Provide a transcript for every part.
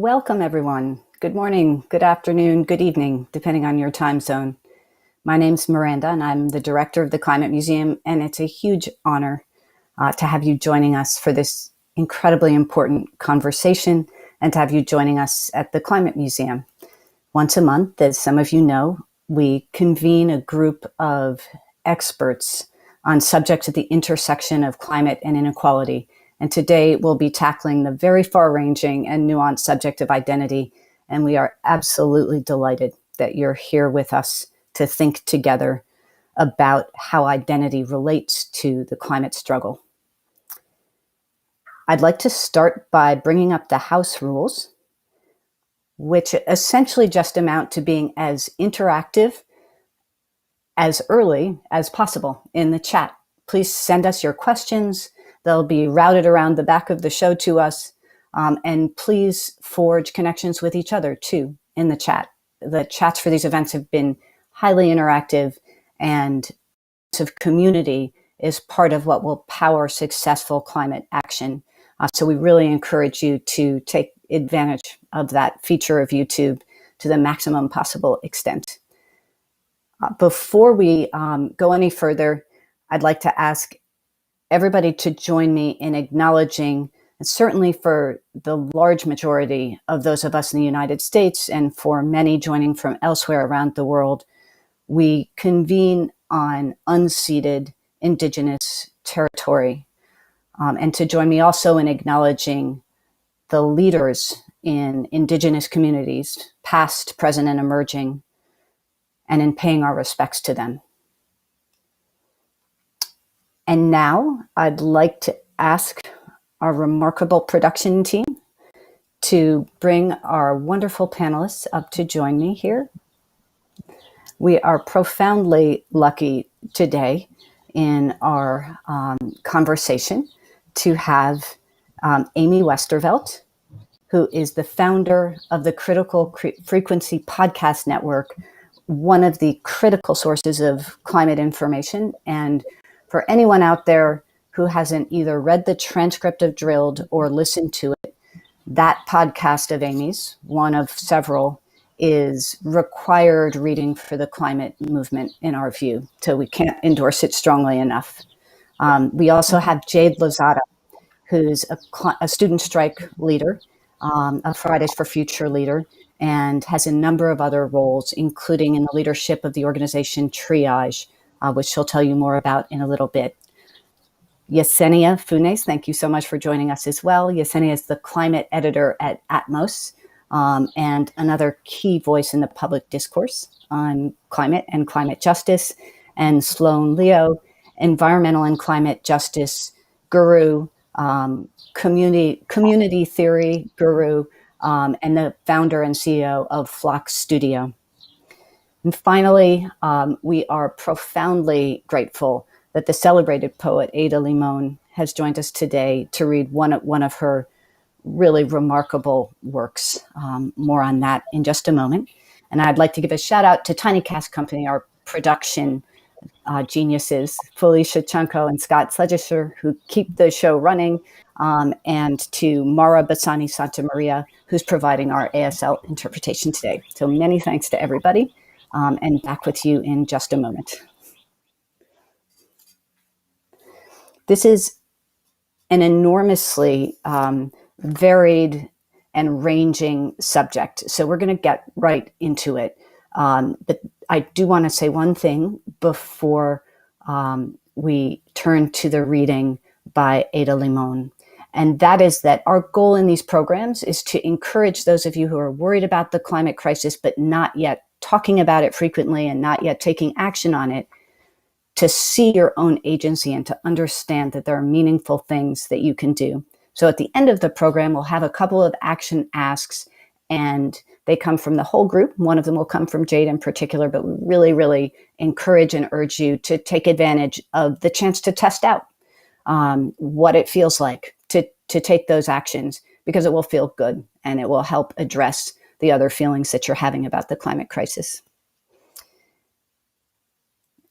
Welcome, everyone. Good morning, good afternoon, good evening, depending on your time zone. My name's Miranda, and I'm the director of the Climate Museum, and it's a huge honor to have you joining us for this incredibly important conversation and to have you joining us at the Climate Museum. Once a month, as some of you know, we convene a group of experts on subjects at the intersection of climate and inequality. And today we'll be tackling the very far-ranging and nuanced subject of identity. And we are absolutely delighted that you're here with us to think together about how identity relates to the climate struggle. I'd like to start by bringing up the house rules, which essentially just amount to being as interactive as early as possible in the chat. Please send us your questions. They'll be routed around the back of the show to us. And please forge connections with each other too in the chat. The chats for these events have been highly interactive, and community is part of what will power successful climate action. So we really encourage you to take advantage of that feature of YouTube to the maximum possible extent. Before we go any further, I'd like to ask everybody to join me in acknowledging, and certainly for the large majority of those of us in the United States and for many joining from elsewhere around the world, we convene on unceded Indigenous territory. And to join me also in acknowledging the leaders in Indigenous communities, past, present, and emerging, and in paying our respects to them. And now I'd like to ask our remarkable production team to bring our wonderful panelists up to join me here. We are profoundly lucky today in our conversation to have Amy Westervelt, who is the founder of the Critical Frequency Podcast Network, one of the critical sources of climate information. And for anyone out there who hasn't either read the transcript of Drilled or listened to it, that podcast of Amy's, one of several, is required reading for the climate movement in our view. So we can't endorse it strongly enough. We also have Jade Lozada, who's a student strike leader, a Fridays for Future leader, and has a number of other roles, including in the leadership of the organization TREEage, which she'll tell you more about in a little bit. Yessenia Funes, thank you so much for joining us as well. Yessenia is the climate editor at Atmos, and another key voice in the public discourse on climate and climate justice. And Sloan Leo, environmental and climate justice guru, community theory guru, and the founder and CEO of FLOX Studio. And finally, we are profoundly grateful that the celebrated poet Ada Limón has joined us today to read one of her really remarkable works. More on that in just a moment. And I'd like to give a shout out to Tiny Cast Company, our production geniuses, Felicia Chunko and Scott Sledgisher, who keep the show running, and to Mara Bassani Santa Maria, who's providing our ASL interpretation today. So many thanks to everybody, and back with you in just a moment. This is an enormously varied and ranging subject, so we're going to get right into it. But I do want to say one thing before we turn to the reading by Ada Limón, and that is that our goal in these programs is to encourage those of you who are worried about the climate crisis but not yet talking about it frequently and not yet taking action on it, to see your own agency and to understand that there are meaningful things that you can do. So at the end of the program, we'll have a couple of action asks, and they come from the whole group. One of them will come from Jade in particular, but we really, really encourage and urge you to take advantage of the chance to test out what it feels like to take those actions, because it will feel good and it will help address the other feelings that you're having about the climate crisis.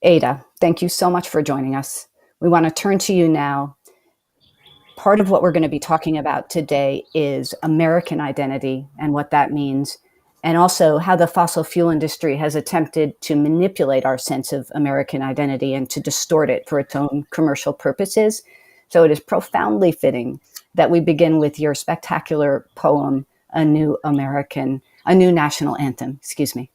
Ada, thank you so much for joining us. We want to turn to you now. part of what we're going to be talking about today is American identity and what that means, and also how the fossil fuel industry has attempted to manipulate our sense of American identity and to distort it for its own commercial purposes. So it is profoundly fitting that we begin with your spectacular poem, A New National Anthem, excuse me.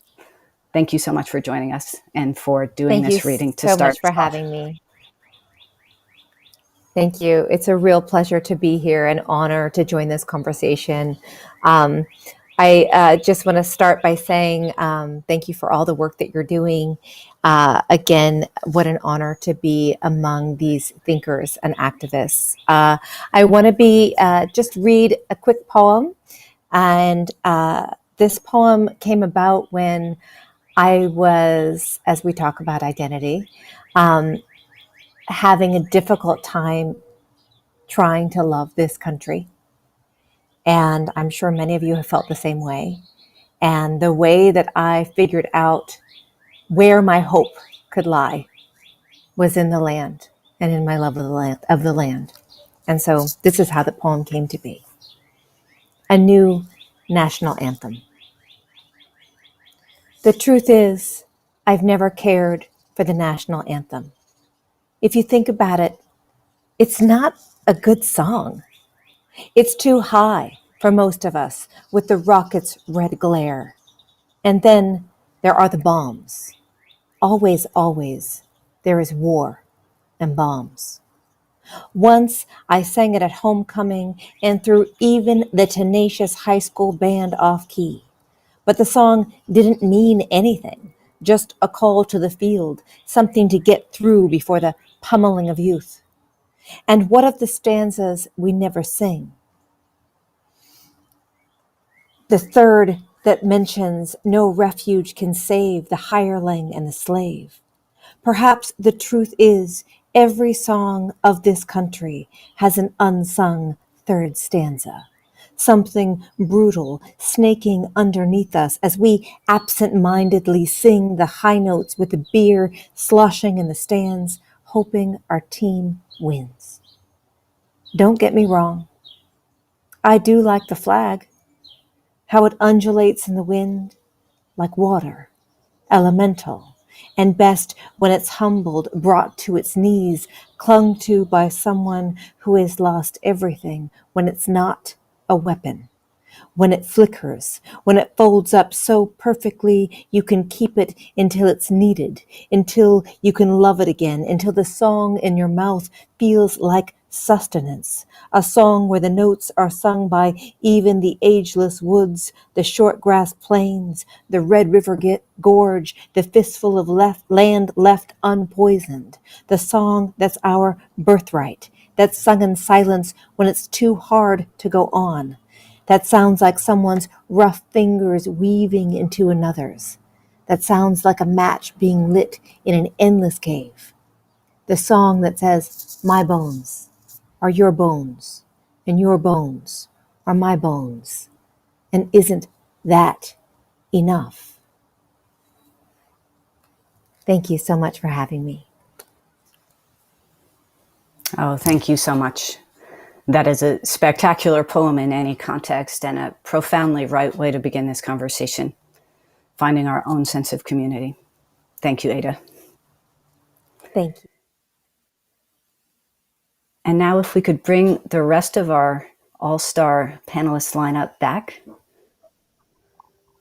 Thank you so much for joining us and for doing this reading to start. Thank you so much for having me. Thank you. It's a real pleasure to be here, an honor to join this conversation. I just want to start by saying thank you for all the work that you're doing. Again, what an honor to be among these thinkers and activists. I want to just read a quick poem. And this poem came about when I was, as we talk about identity, having a difficult time trying to love this country. And I'm sure many of you have felt the same way. And the way that I figured out where my hope could lie was in the land and in my love of the land. And so this is how the poem came to be. A New National Anthem. The truth is, I've never cared for the national anthem. If you think about it, it's not a good song. It's too high for most of us with the rocket's red glare. And then there are the bombs. Always, always, there is war and bombs. Once I sang it at homecoming and threw even the tenacious high school band off key. But the song didn't mean anything, just a call to the field, something to get through before the pummeling of youth. And what of the stanzas we never sing? The third that mentions no refuge can save the hireling and the slave. Perhaps the truth is every song of this country has an unsung third stanza. Something brutal snaking underneath us as we absent-mindedly sing the high notes with the beer sloshing in the stands, hoping our team wins. Don't get me wrong. I do like the flag, how it undulates in the wind like water, elemental, and best when it's humbled, brought to its knees, clung to by someone who has lost everything when it's not a weapon. When it flickers, when it folds up so perfectly you can keep it until it's needed, until you can love it again, until the song in your mouth feels like sustenance, a song where the notes are sung by even the ageless woods, the short grass plains, the Red River Gorge, the fistful of land left unpoisoned, the song that's our birthright, that's sung in silence when it's too hard to go on. That sounds like someone's rough fingers weaving into another's. That sounds like a match being lit in an endless cave. The song that says, my bones are your bones, and your bones are my bones. And isn't that enough? Thank you so much for having me. Oh, thank you so much. That is a spectacular poem in any context and a profoundly right way to begin this conversation, finding our own sense of community. Thank you, Ada. Thank you. And now if we could bring the rest of our all-star panelist lineup back.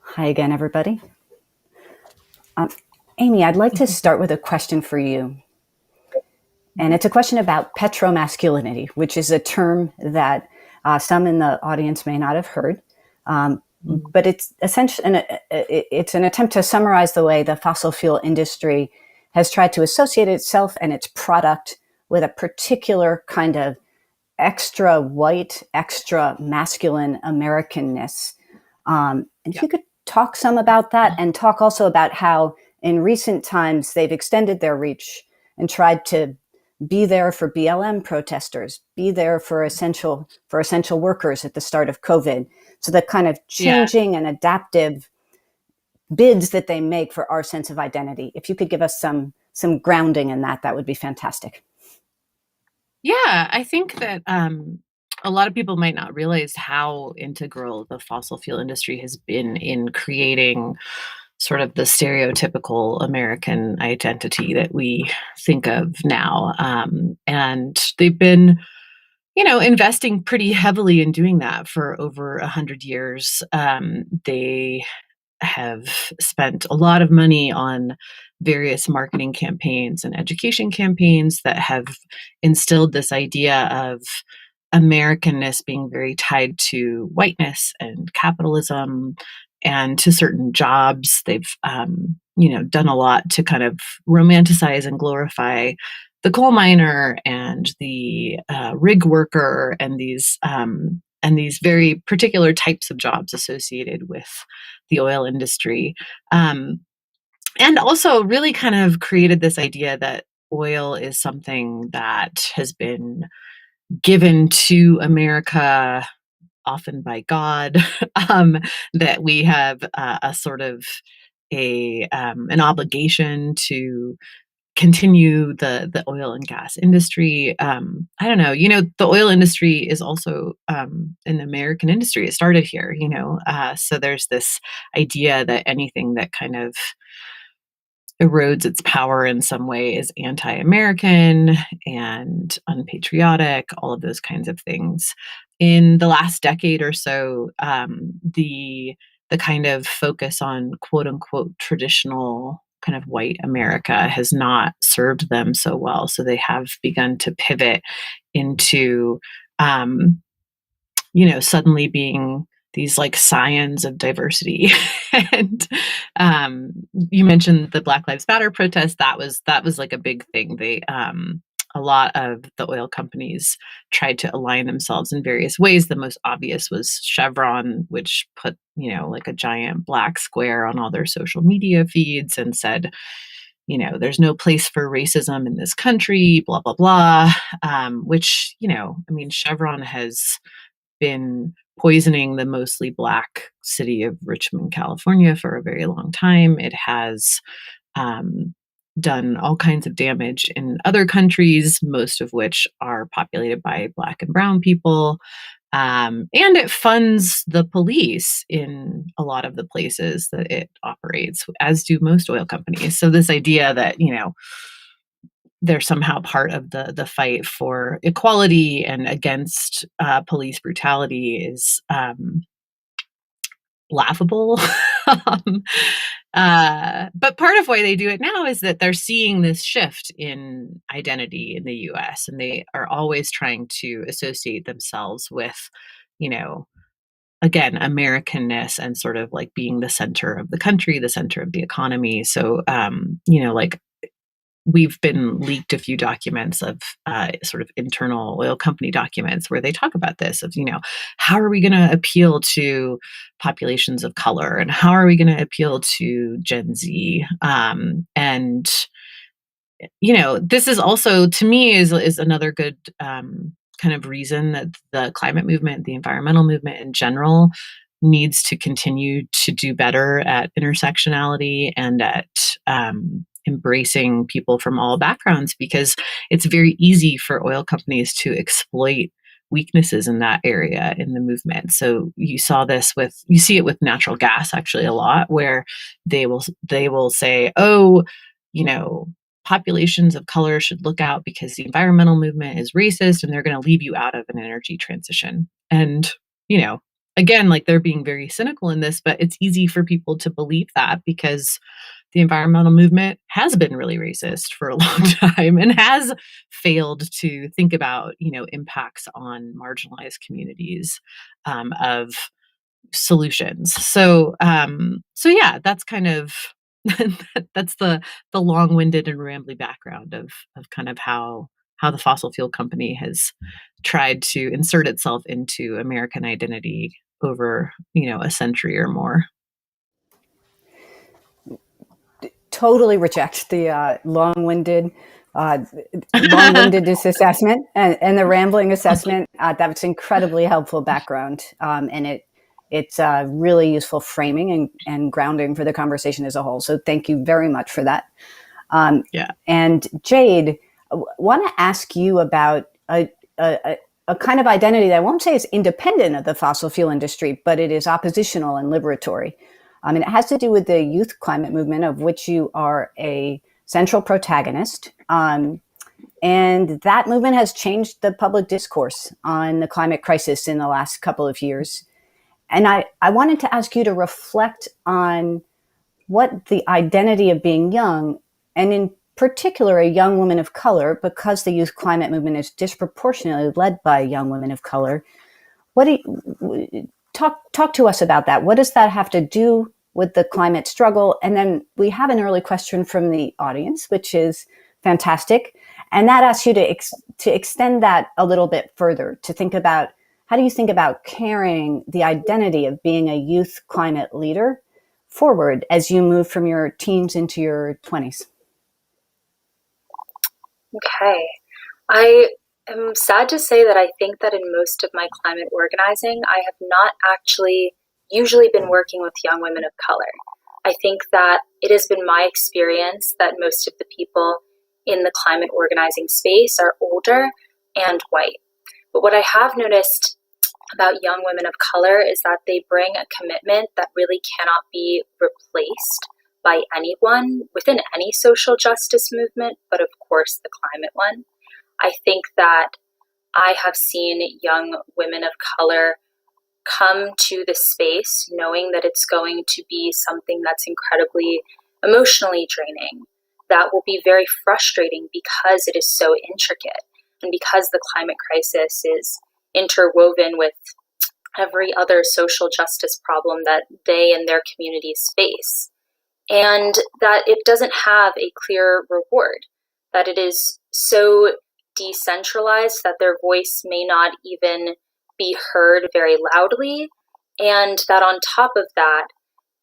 Hi again, everybody. Amy, I'd like to start with a question for you. And it's a question about petromasculinity, which is a term that some in the audience may not have heard. But it's essentially it's an attempt to summarize the way the fossil fuel industry has tried to associate itself and its product with a particular kind of extra white, extra masculine Americanness. And if you could talk some about that and talk also about how in recent times they've extended their reach and tried to be there for BLM protesters, be there for essential workers at the start of COVID. So the kind of changing and adaptive bids that they make for our sense of identity. If you could give us some grounding in that, that would be fantastic. Yeah, I think that a lot of people might not realize how integral the fossil fuel industry has been in creating sort of the stereotypical American identity that we think of now. And they've been, investing pretty heavily in doing that for over 100 years. They have spent a lot of money on various marketing campaigns and education campaigns that have instilled this idea of Americanness being very tied to whiteness and capitalism and to certain jobs. They've, done a lot to kind of romanticize and glorify the coal miner and the rig worker and these very particular types of jobs associated with the oil industry. And also really kind of created this idea that oil is something that has been given to America, often by God, that we have a sort of an obligation to continue the oil and gas industry. I don't know, the oil industry is also an American industry. It started here, so there's this idea that anything that kind of erodes its power in some way is anti-American and unpatriotic, all of those kinds of things. In the last decade or so, the kind of focus on quote unquote traditional kind of white America has not served them so well. So they have begun to pivot into um, suddenly being these like scions of diversity. And you mentioned the Black Lives Matter protest. That was like a big thing. They a lot of the oil companies tried to align themselves in various ways. The most obvious was Chevron, which put, like a giant black square on all their social media feeds and said, there's no place for racism in this country, blah, blah, blah. Which, Chevron has been poisoning the mostly Black city of Richmond, California for a very long time. It has done all kinds of damage in other countries, most of which are populated by Black and brown people. And it funds the police in a lot of the places that it operates, as do most oil companies. So this idea that, they're somehow part of the fight for equality and against police brutality is laughable. um, but part of why they do it now is that they're seeing this shift in identity in the US, and they are always trying to associate themselves with, again, Americanness and sort of like being the center of the country, the center of the economy. So, like we've been leaked a few documents of sort of internal oil company documents where they talk about this of, how are we going to appeal to populations of color and how are we going to appeal to Gen Z? And, this is also, to me, is another good kind of reason that the climate movement, the environmental movement in general, needs to continue to do better at intersectionality and at embracing people from all backgrounds, because it's very easy for oil companies to exploit weaknesses in that area in the movement. So you see it with natural gas actually a lot, where they will say, oh, populations of color should look out because the environmental movement is racist and they're going to leave you out of an energy transition. And, again, like they're being very cynical in this, but it's easy for people to believe that because the environmental movement has been really racist for a long time and has failed to think about, impacts on marginalized communities of solutions. So yeah, that's kind of that's the long-winded and rambly background of kind of how the fossil fuel company has tried to insert itself into American identity over, a century or more. Totally reject the long-winded assessment and the rambling assessment. That's incredibly helpful background, and it's really useful framing and grounding for the conversation as a whole. So thank you very much for that. Yeah. And Jade, I want to ask you about a kind of identity that I won't say is independent of the fossil fuel industry, but it is oppositional and liberatory. And it has to do with the youth climate movement, of which you are a central protagonist. And that movement has changed the public discourse on the climate crisis in the last couple of years. And I wanted to ask you to reflect on what the identity of being young, and in particular a young woman of color, because the youth climate movement is disproportionately led by young women of color. What do you, talk to us about that? What does that have to do with the climate struggle? And then we have an early question from the audience, which is fantastic. And that asks you to extend that a little bit further, to think about, how do you think about carrying the identity of being a youth climate leader forward as you move from your teens into your 20s? Okay. I am sad to say that I think that in most of my climate organizing, I have not actually usually been working with young women of color. I think that it has been my experience that most of the people in the climate organizing space are older and white. But what I have noticed about young women of color is that they bring a commitment that really cannot be replaced by anyone within any social justice movement, but of course the climate one. I think that I have seen young women of color come to the space knowing that it's going to be something that's incredibly emotionally draining, that will be very frustrating because it is so intricate, and because the climate crisis is interwoven with every other social justice problem that they and their communities face. And that it doesn't have a clear reward, that it is so decentralized that their voice may not even be heard very loudly, and that on top of that,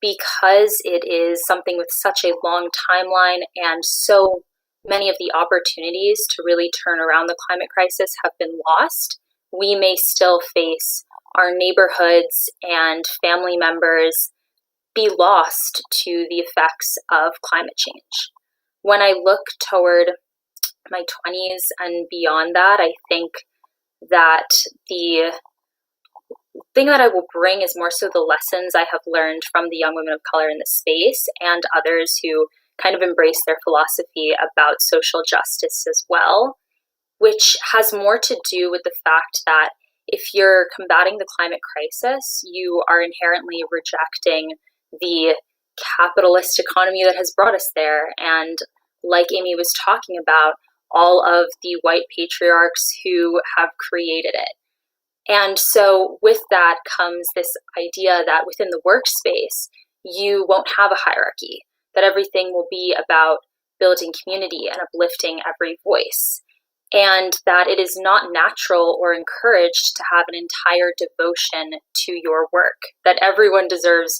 because it is something with such a long timeline and so many of the opportunities to really turn around the climate crisis have been lost, we may still face our neighborhoods and family members be lost to the effects of climate change. When I look toward my 20s and beyond that, I think that the thing that I will bring is more so the lessons I have learned from the young women of color in the space and others who kind of embrace their philosophy about social justice as well, which has more to do with the fact that if you're combating the climate crisis, you are inherently rejecting the capitalist economy that has brought us there. And like Amy was talking about, all of the white patriarchs who have created it. And so with that comes this idea that within the workspace, you won't have a hierarchy, that everything will be about building community and uplifting every voice, and that it is not natural or encouraged to have an entire devotion to your work, that everyone deserves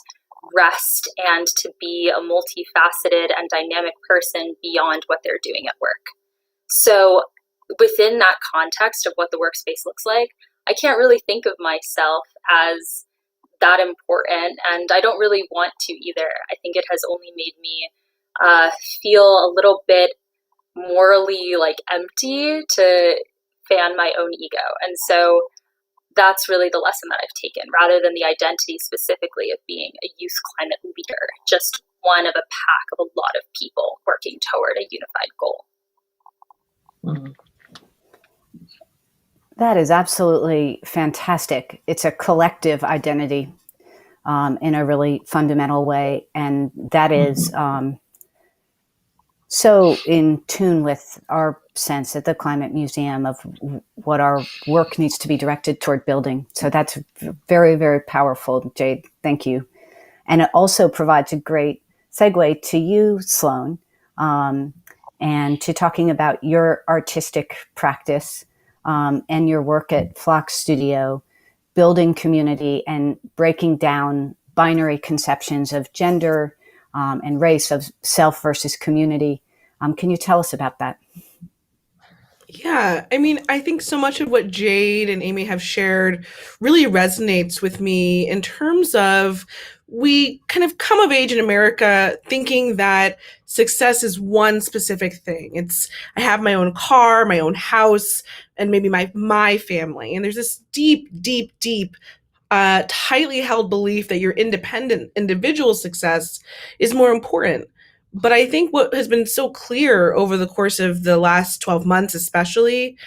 rest and to be a multifaceted and dynamic person beyond what they're doing at work. So within that context of what the workspace looks like, I can't really think of myself as that important, and I don't really want to either. I think it has only made me feel a little bit morally empty to fan my own ego. And so that's really the lesson that I've taken, rather than the identity specifically of being a youth climate leader, just one of a pack of a lot of people working toward a unified goal. Mm-hmm. That is absolutely fantastic. It's a collective identity in a really fundamental way. And that is so in tune with our sense at the Climate Museum of what our work needs to be directed toward building. So that's very, very powerful, Jade. Thank you. And it also provides a great segue to you, Sloan, and to talking about your artistic practice and your work at FLOX Studio, building community and breaking down binary conceptions of gender and race, of self versus community. Can you tell us about that? Yeah, I mean, I think so much of what Jade and Amy have shared really resonates with me in terms of we kind of come of age in America thinking that success is one specific thing. It's, I have my own car, my own house, and maybe my family. And there's this deep, tightly held belief that your independent individual success is more important. But I think what has been so clear over the course of the last 12 months, especially,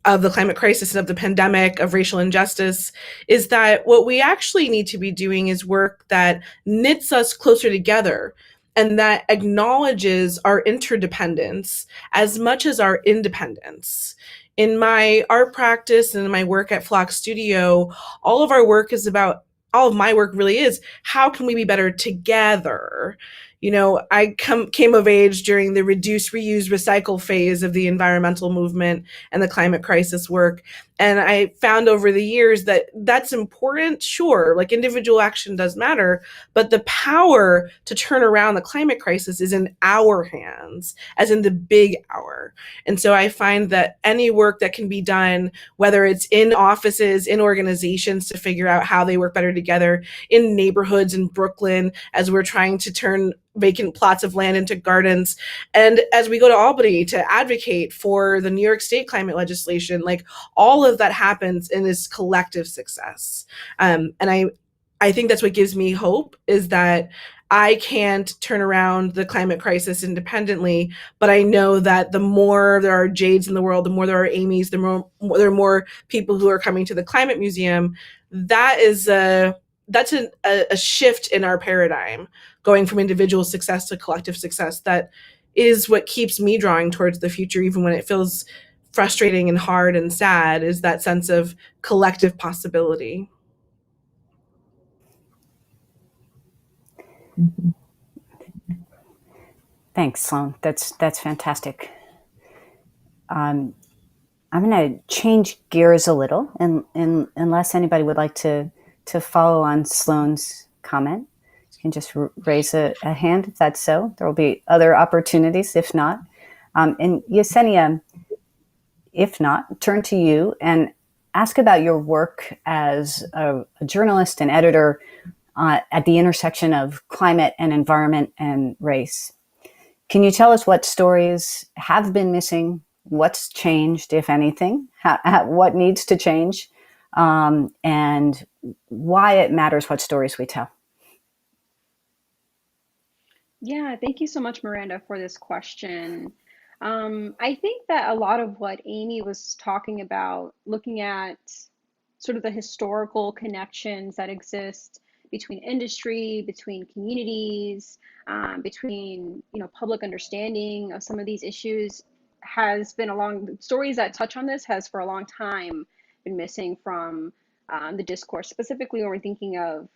of the climate crisis and of the pandemic, of racial injustice, is that what we actually need to be doing is work that knits us closer together and that acknowledges our interdependence as much as our independence. In my art practice and in my work at FLOX Studio, all of our work is about, all of my work really is, how can we be better together? You know, I came of age during the reduce, reuse, recycle phase of the environmental movement and the climate crisis work. And I found over the years that that's important, sure, like individual action does matter, but the power to turn around the climate crisis is in our hands, as in the big hour. And so I find that any work that can be done, whether it's in offices, in organizations to figure out how they work better together, in neighborhoods in Brooklyn, as we're trying to turn vacant plots of land into gardens, and as we go to Albany to advocate for the New York State climate legislation, like all of that happens in this collective success. And I think that's what gives me hope, is that I can't turn around the climate crisis independently, but I know that the more there are Jades in the world, the more there are Amy's, the more there are more people who are coming to the Climate Museum. That's a shift in our paradigm, going from individual success to collective success. That is what keeps me drawing towards the future, even when it feels frustrating and hard and sad, is that sense of collective possibility. Thanks, Sloan. That's fantastic. I'm going to change gears a little, and unless anybody would like to follow on Sloan's comment, you can just raise a hand if that's so. There will be other opportunities if not. And Yessenia, if not, turn to you and ask about your work as a journalist and editor at the intersection of climate and environment and race. Can you tell us what stories have been missing, what's changed, if anything, what needs to change, and why it matters what stories we tell? Yeah, thank you so much, Miranda, for this question. I think that a lot of what Amy was talking about, looking at sort of the historical connections that exist between industry, between communities, between public understanding of some of these issues, has been along stories that touch on this has for a long time been missing from the discourse, specifically when we're thinking of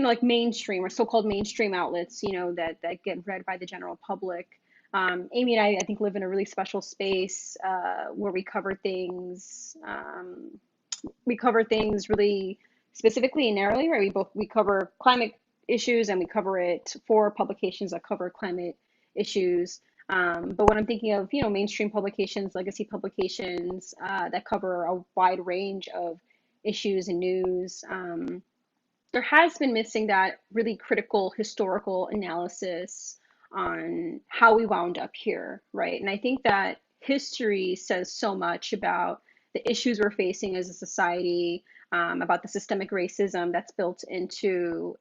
like mainstream or so-called mainstream outlets, that get read by the general public. Amy and I think, live in a really special space where we cover things. We cover things really specifically and narrowly, right? We cover climate issues, and we cover it for publications that cover climate issues. But when I'm thinking of mainstream publications, legacy publications that cover a wide range of issues and news, there has been missing that really critical historical analysis on how we wound up here, right? And I think that history says so much about the issues we're facing as a society, about the systemic racism that's built into,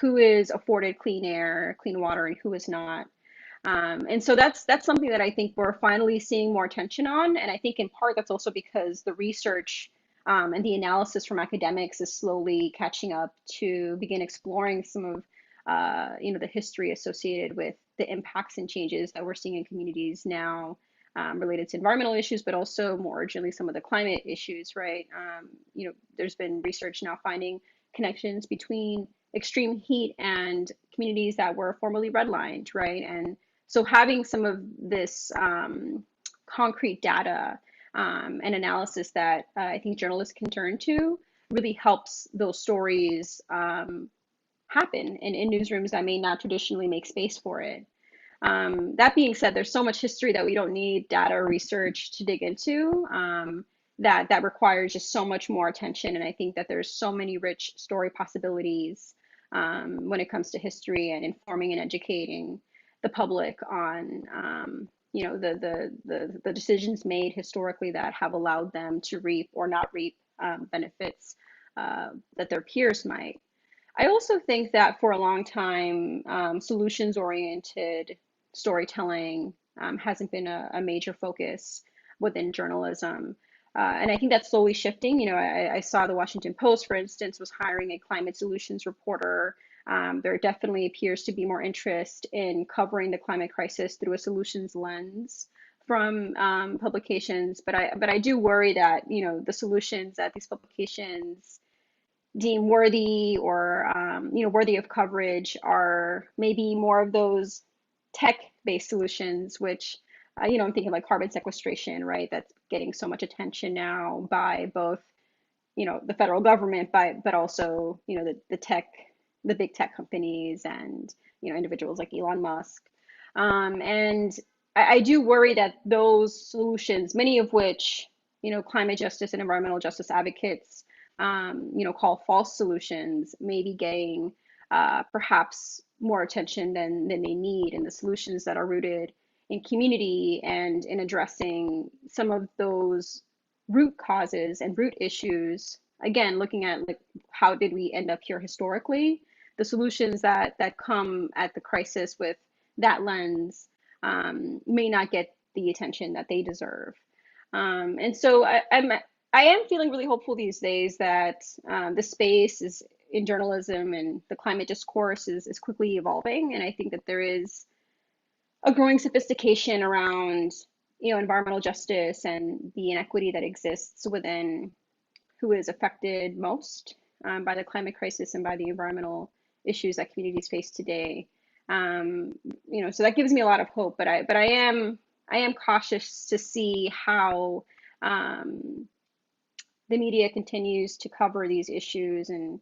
who is afforded clean air, clean water, and who is not. And so that's something that I think we're finally seeing more attention on. And I think in part that's also because the research and the analysis from academics is slowly catching up to begin exploring some of the history associated with the impacts and changes that we're seeing in communities now, related to environmental issues, but also more urgently some of the climate issues, right? There's been research now finding connections between extreme heat and communities that were formerly redlined, right? And so having some of this concrete data and analysis that I think journalists can turn to really helps those stories happen in newsrooms that may not traditionally make space for it. That being said, there's so much history that we don't need data or research to dig into, that requires just so much more attention. And I think that there's so many rich story possibilities when it comes to history and informing and educating the public on the decisions made historically that have allowed them to reap or not reap benefits that their peers might. I also think that for a long time, solutions-oriented storytelling hasn't been a major focus within journalism. And I think that's slowly shifting. I saw the Washington Post, for instance, was hiring a climate solutions reporter. There definitely appears to be more interest in covering the climate crisis through a solutions lens from publications. But I do worry that, the solutions that these publications deem worthy or worthy of coverage are maybe more of those tech-based solutions, which I'm thinking like carbon sequestration, right? That's getting so much attention now by both the federal government, but also the big tech companies and individuals like Elon Musk. And I do worry that those solutions, many of which climate justice and environmental justice advocates call false solutions, may be getting perhaps more attention than they need, and the solutions that are rooted in community and in addressing some of those root causes and root issues. Again, looking at like how did we end up here historically, the solutions that come at the crisis with that lens may not get the attention that they deserve. And so I am feeling really hopeful these days that the space is in journalism and the climate discourse is quickly evolving. And I think that there is a growing sophistication around environmental justice and the inequity that exists within who is affected most by the climate crisis and by the environmental issues that communities face today. So that gives me a lot of hope, but I am cautious to see how the media continues to cover these issues and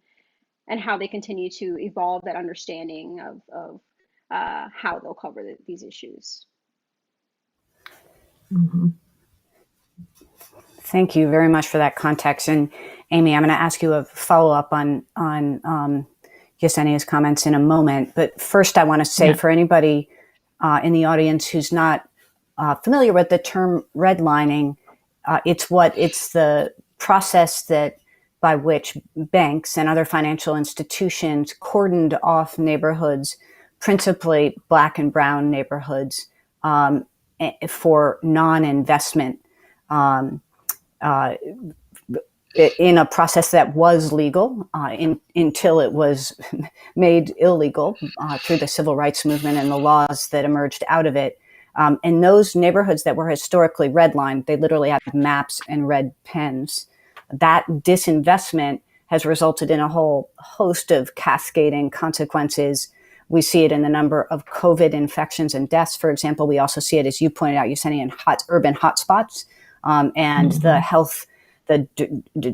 how they continue to evolve that understanding of how they'll cover these issues. Mm-hmm. Thank you very much for that context. And Amy, I'm going to ask you a follow-up on Yesenia's comments in a moment. But first, I want to say for anybody in the audience who's not familiar with the term redlining, it's the process that by which banks and other financial institutions cordoned off neighborhoods, principally Black and brown neighborhoods, for non-investment in a process that was legal until it was made illegal through the civil rights movement and the laws that emerged out of it. And those neighborhoods that were historically redlined, they literally had maps and red pens. That disinvestment has resulted in a whole host of cascading consequences. We see it in the number of COVID infections and deaths, for example. We also see it, as you pointed out, Yesenia, in urban hotspots, and the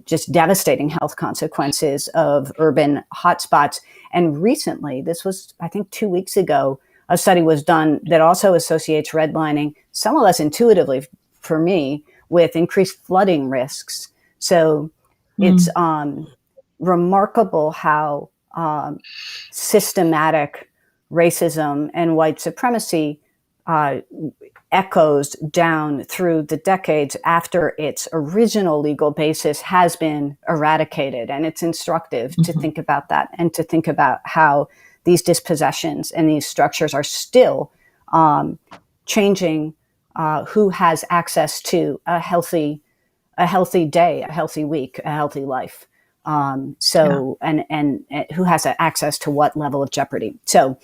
just devastating health consequences of urban hotspots. And recently, this was, I think, 2 weeks ago, a study was done that also associates redlining, somewhat less intuitively for me, with increased flooding risks. So it's remarkable how systematic racism and white supremacy echoes down through the decades after its original legal basis has been eradicated. And it's instructive to think about that and to think about how these dispossessions and these structures are still changing who has access to a healthy day, a healthy week, a healthy life. And who has access to what level of jeopardy. So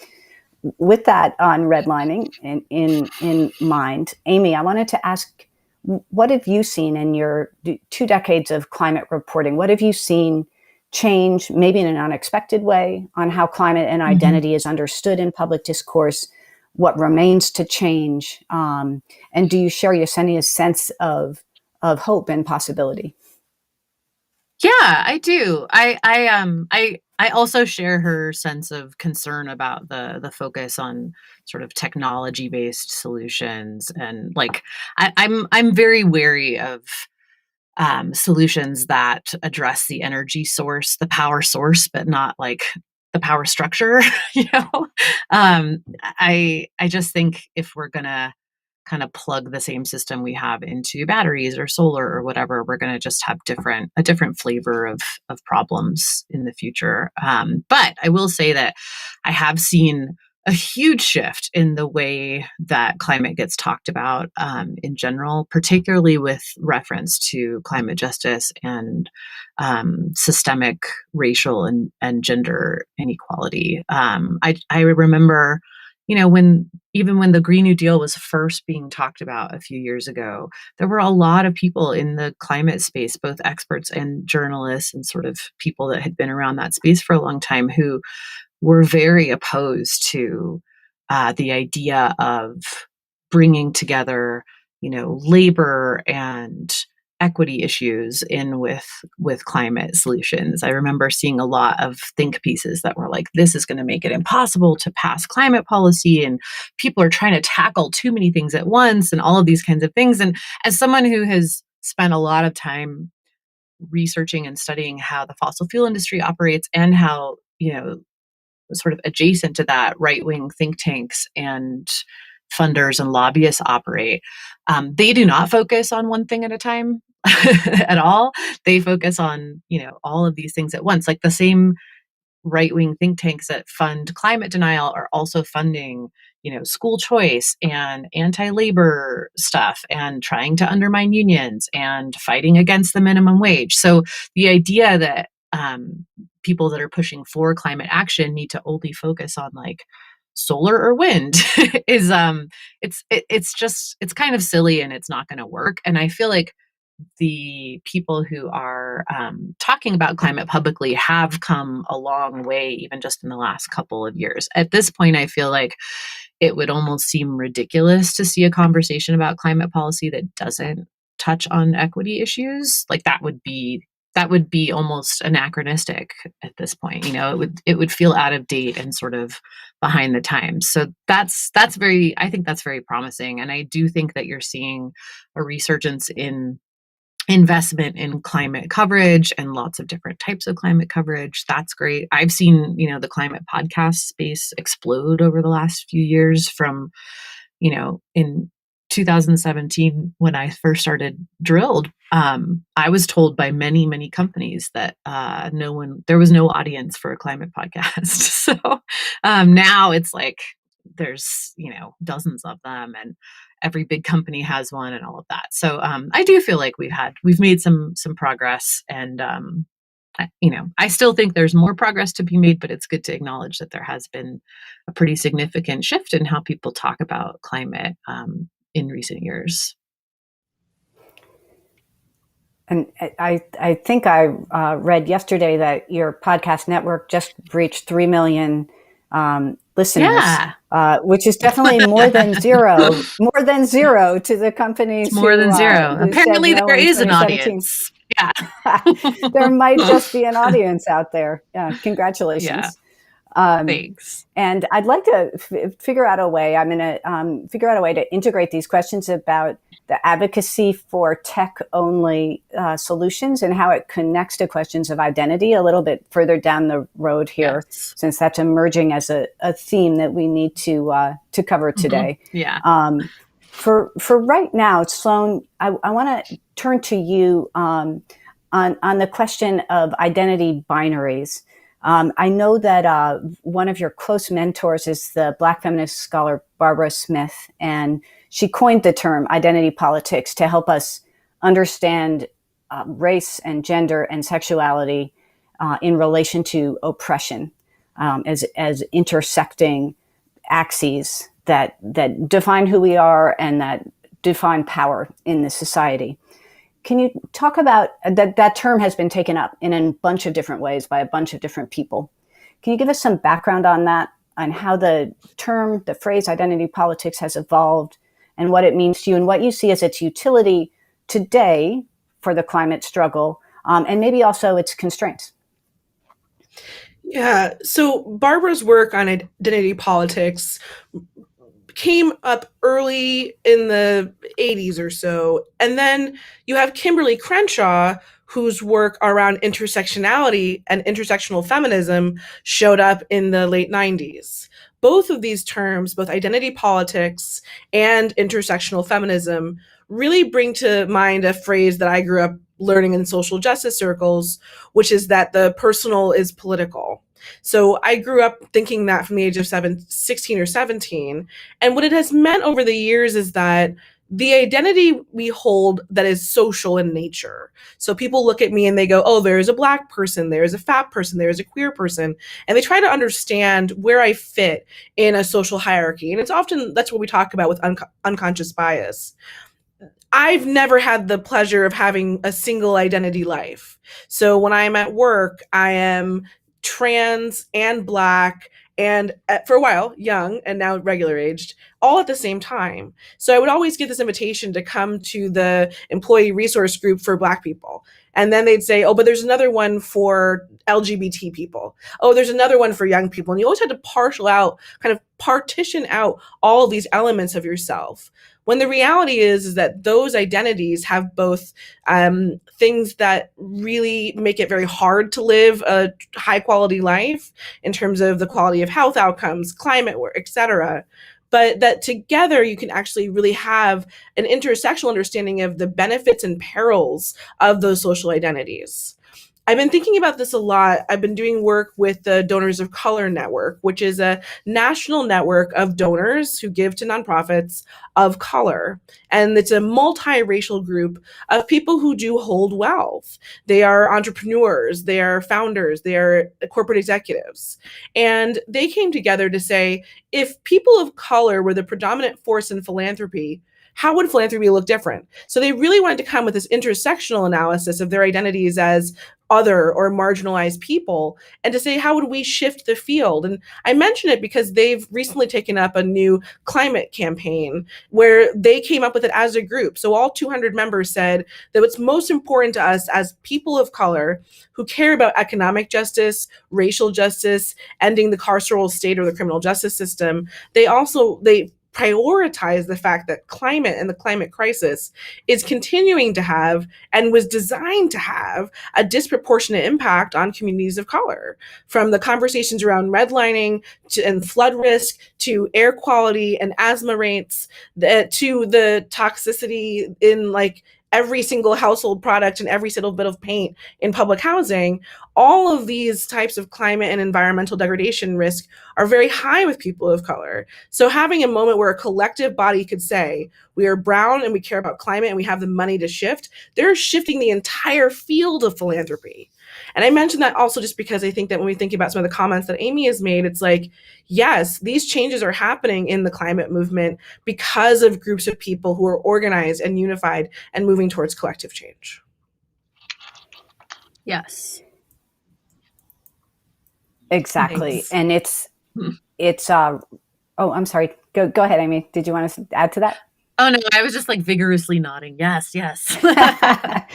with that on redlining in mind, Amy, I wanted to ask, what have you seen in your 2 decades of climate reporting? What have you seen change, maybe in an unexpected way, on how climate and identity is understood in public discourse? What remains to change? And do you share Yesenia's sense of hope and possibility? Yeah, I do. I also share her sense of concern about the focus on sort of technology-based solutions, and like I'm very wary of solutions that address the energy source, the power source, but not like the power structure, I just think if we're going to kind of plug the same system we have into batteries or solar or whatever, we're going to just have a different flavor of problems in the future. But I will say that I have seen a huge shift in the way that climate gets talked about in general, particularly with reference to climate justice and systemic racial and gender inequality. I remember, when the Green New Deal was first being talked about a few years ago, there were a lot of people in the climate space, both experts and journalists and sort of people that had been around that space for a long time, who were very opposed to the idea of bringing together, labor and equity issues in with climate solutions. I remember seeing a lot of think pieces that were like, this is going to make it impossible to pass climate policy, and people are trying to tackle too many things at once, and all of these kinds of things. And as someone who has spent a lot of time researching and studying how the fossil fuel industry operates, and how, sort of adjacent to that, right-wing think tanks and funders and lobbyists operate, they do not focus on one thing at a time at all. They focus on, all of these things at once. Like the same right-wing think tanks that fund climate denial are also funding, school choice and anti-labor stuff, and trying to undermine unions and fighting against the minimum wage. So the idea that people that are pushing for climate action need to only focus on like solar or wind is it's kind of silly, and it's not going to work. And I feel like the people who are talking about climate publicly have come a long way, even just in the last couple of years. At this point, I feel like it would almost seem ridiculous to see a conversation about climate policy that doesn't touch on equity issues. Like that would be almost anachronistic at this point. It would feel out of date and sort of behind the times. So I think that's very promising. And I do think that you're seeing a resurgence in investment in climate coverage and lots of different types of climate coverage. That's great. I've seen, the climate podcast space explode over the last few years from, in 2017, when I first started Drilled, I was told by many, many companies that there was no audience for a climate podcast. So now it's like there's, dozens of them, and every big company has one, and all of that. So I do feel like we've made some progress, and I still think there's more progress to be made, but it's good to acknowledge that there has been a pretty significant shift in how people talk about climate in recent years. And I think I read yesterday that your podcast network just reached 3 million listeners, which is definitely more than zero to the companies. It's more than zero. Apparently there is an audience. Yeah. There might just be an audience out there. Yeah. Congratulations. Yeah. Thanks. And I'd like to figure out a way. I'm going to figure out a way to integrate these questions about the advocacy for tech-only solutions and how it connects to questions of identity a little bit further down the road here, yes, since that's emerging as a theme that we need to cover today. Mm-hmm. Yeah. For right now, Sloan, I want to turn to you on the question of identity binaries. I know that one of your close mentors is the Black feminist scholar Barbara Smith, and she coined the term identity politics to help us understand race and gender and sexuality in relation to oppression as intersecting axes that define who we are and that define power in the society. Can you talk about that term has been taken up in a bunch of different ways by a bunch of different people. Can you give us some background on that, on how the phrase identity politics has evolved and what it means to you and what you see as its utility today for the climate struggle, and maybe also its constraints? Yeah, so Barbara's work on identity politics came up early in the 80s or so. And then you have Kimberly Crenshaw, whose work around intersectionality and intersectional feminism showed up in the late 90s. Both of these terms, both identity politics and intersectional feminism, really bring to mind a phrase that I grew up learning in social justice circles, which is that the personal is political. So I grew up thinking that from the age of 16 or 17. And what it has meant over the years is that the identity we hold that is social in nature. So people look at me and they go, oh, there's a Black person, there's a fat person, there's a queer person. And they try to understand where I fit in a social hierarchy. And it's often, that's what we talk about with unconscious bias. I've never had the pleasure of having a single identity life. So when I'm at work, I am trans and Black and for a while young and now regular aged, all at the same time. So I would always get this invitation to come to the employee resource group for Black people. And then they'd say, oh, but there's another one for LGBT people. Oh, there's another one for young people. And you always had to partition out all of these elements of yourself. When the reality is that those identities have both things that really make it very hard to live a high quality life in terms of the quality of health outcomes, climate work, et cetera, but that together you can actually really have an intersectional understanding of the benefits and perils of those social identities. I've been thinking about this a lot. I've been doing work with the Donors of Color Network, which is a national network of donors who give to nonprofits of color. And it's a multiracial group of people who do hold wealth. They are entrepreneurs, they are founders, they are corporate executives. And they came together to say, if people of color were the predominant force in philanthropy, how would philanthropy look different? So they really wanted to come with this intersectional analysis of their identities as other or marginalized people and to say, how would we shift the field? And I mention it because they've recently taken up a new climate campaign where they came up with it as a group. So all 200 members said that what's most important to us as people of color who care about economic justice, racial justice, ending the carceral state or the criminal justice system, they prioritize the fact that climate and the climate crisis is continuing to have and was designed to have a disproportionate impact on communities of color, from the conversations around redlining and flood risk to air quality and asthma rates to the toxicity in every single household product and every single bit of paint in public housing. All of these types of climate and environmental degradation risk are very high with people of color. So having a moment where a collective body could say, we are brown and we care about climate and we have the money to shift, they're shifting the entire field of philanthropy. And I mentioned that also just because I think that when we think about some of the comments that Amy has made, it's like, yes, these changes are happening in the climate movement because of groups of people who are organized and unified and moving towards collective change. Yes. Exactly. And it's oh, I'm sorry. Go ahead, Amy. Did you want to add to that? Oh, no, I was just vigorously nodding. Yes. I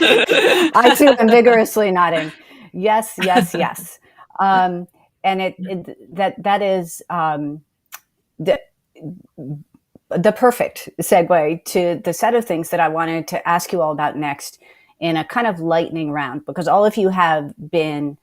too am vigorously nodding. Yes. And that is the perfect segue to the set of things that I wanted to ask you all about next in a kind of lightning round, because all of you have been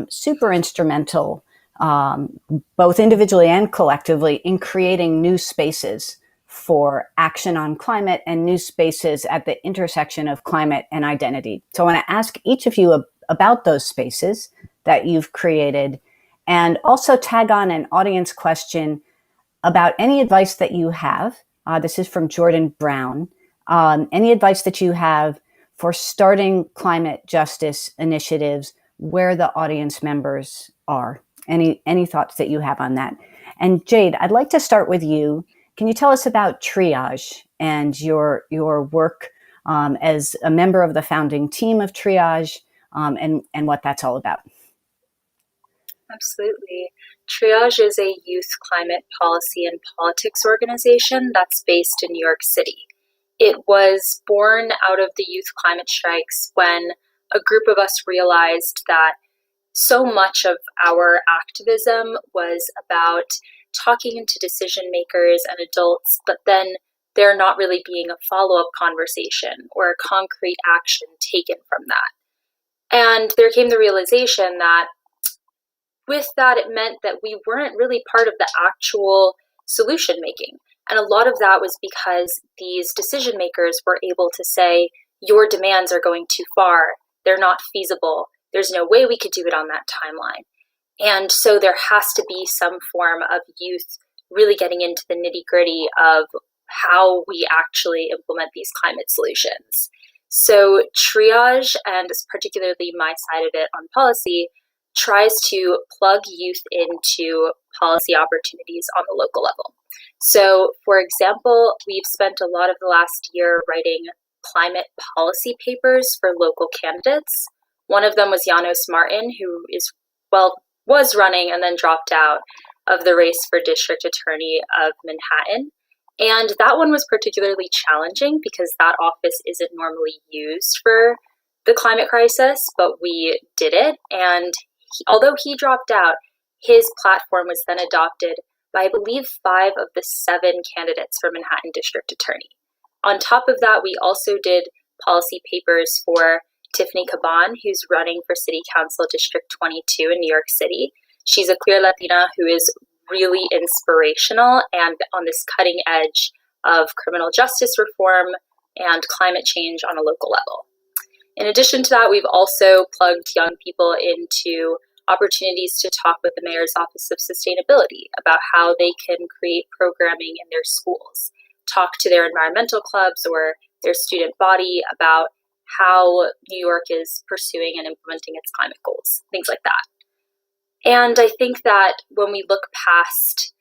super instrumental, both individually and collectively, in creating new spaces for action on climate and new spaces at the intersection of climate and identity. So I want to ask each of you about those spaces that you've created, and also tag on an audience question about any advice that you have. This is from Jordan Brown. Any advice that you have for starting climate justice initiatives where the audience members are? Any thoughts that you have on that? And Jade, I'd like to start with you. Can you tell us about TREEage and your work as a member of the founding team of TREEage, and what that's all about? Absolutely. TREEage is a youth climate policy and politics organization that's based in New York City. It was born out of the youth climate strikes when a group of us realized that so much of our activism was about talking to decision makers and adults, but then there not really being a follow-up conversation or a concrete action taken from that. And there came the realization that with that, it meant that we weren't really part of the actual solution making. And a lot of that was because these decision makers were able to say, your demands are going too far. They're not feasible. There's no way we could do it on that timeline. And so there has to be some form of youth really getting into the nitty gritty of how we actually implement these climate solutions. So TREEage, and particularly my side of it on policy, tries to plug youth into policy opportunities on the local level. So, for example, we've spent a lot of the last year writing climate policy papers for local candidates. One of them was Janos Martin, who was running and then dropped out of the race for district attorney of Manhattan. And that one was particularly challenging because that office isn't normally used for the climate crisis, but we did it. And although he dropped out, his platform was then adopted by, I believe, 5 of the 7 candidates for Manhattan district attorney. On top of that, we also did policy papers for Tiffany Caban, who's running for City Council District 22 in New York City. She's a queer Latina who is really inspirational and on this cutting edge of criminal justice reform and climate change on a local level. In addition to that, we've also plugged young people into opportunities to talk with the Mayor's Office of Sustainability about how they can create programming in their schools, talk to their environmental clubs or their student body about how New York is pursuing and implementing its climate goals, things like that. And I think that when we look past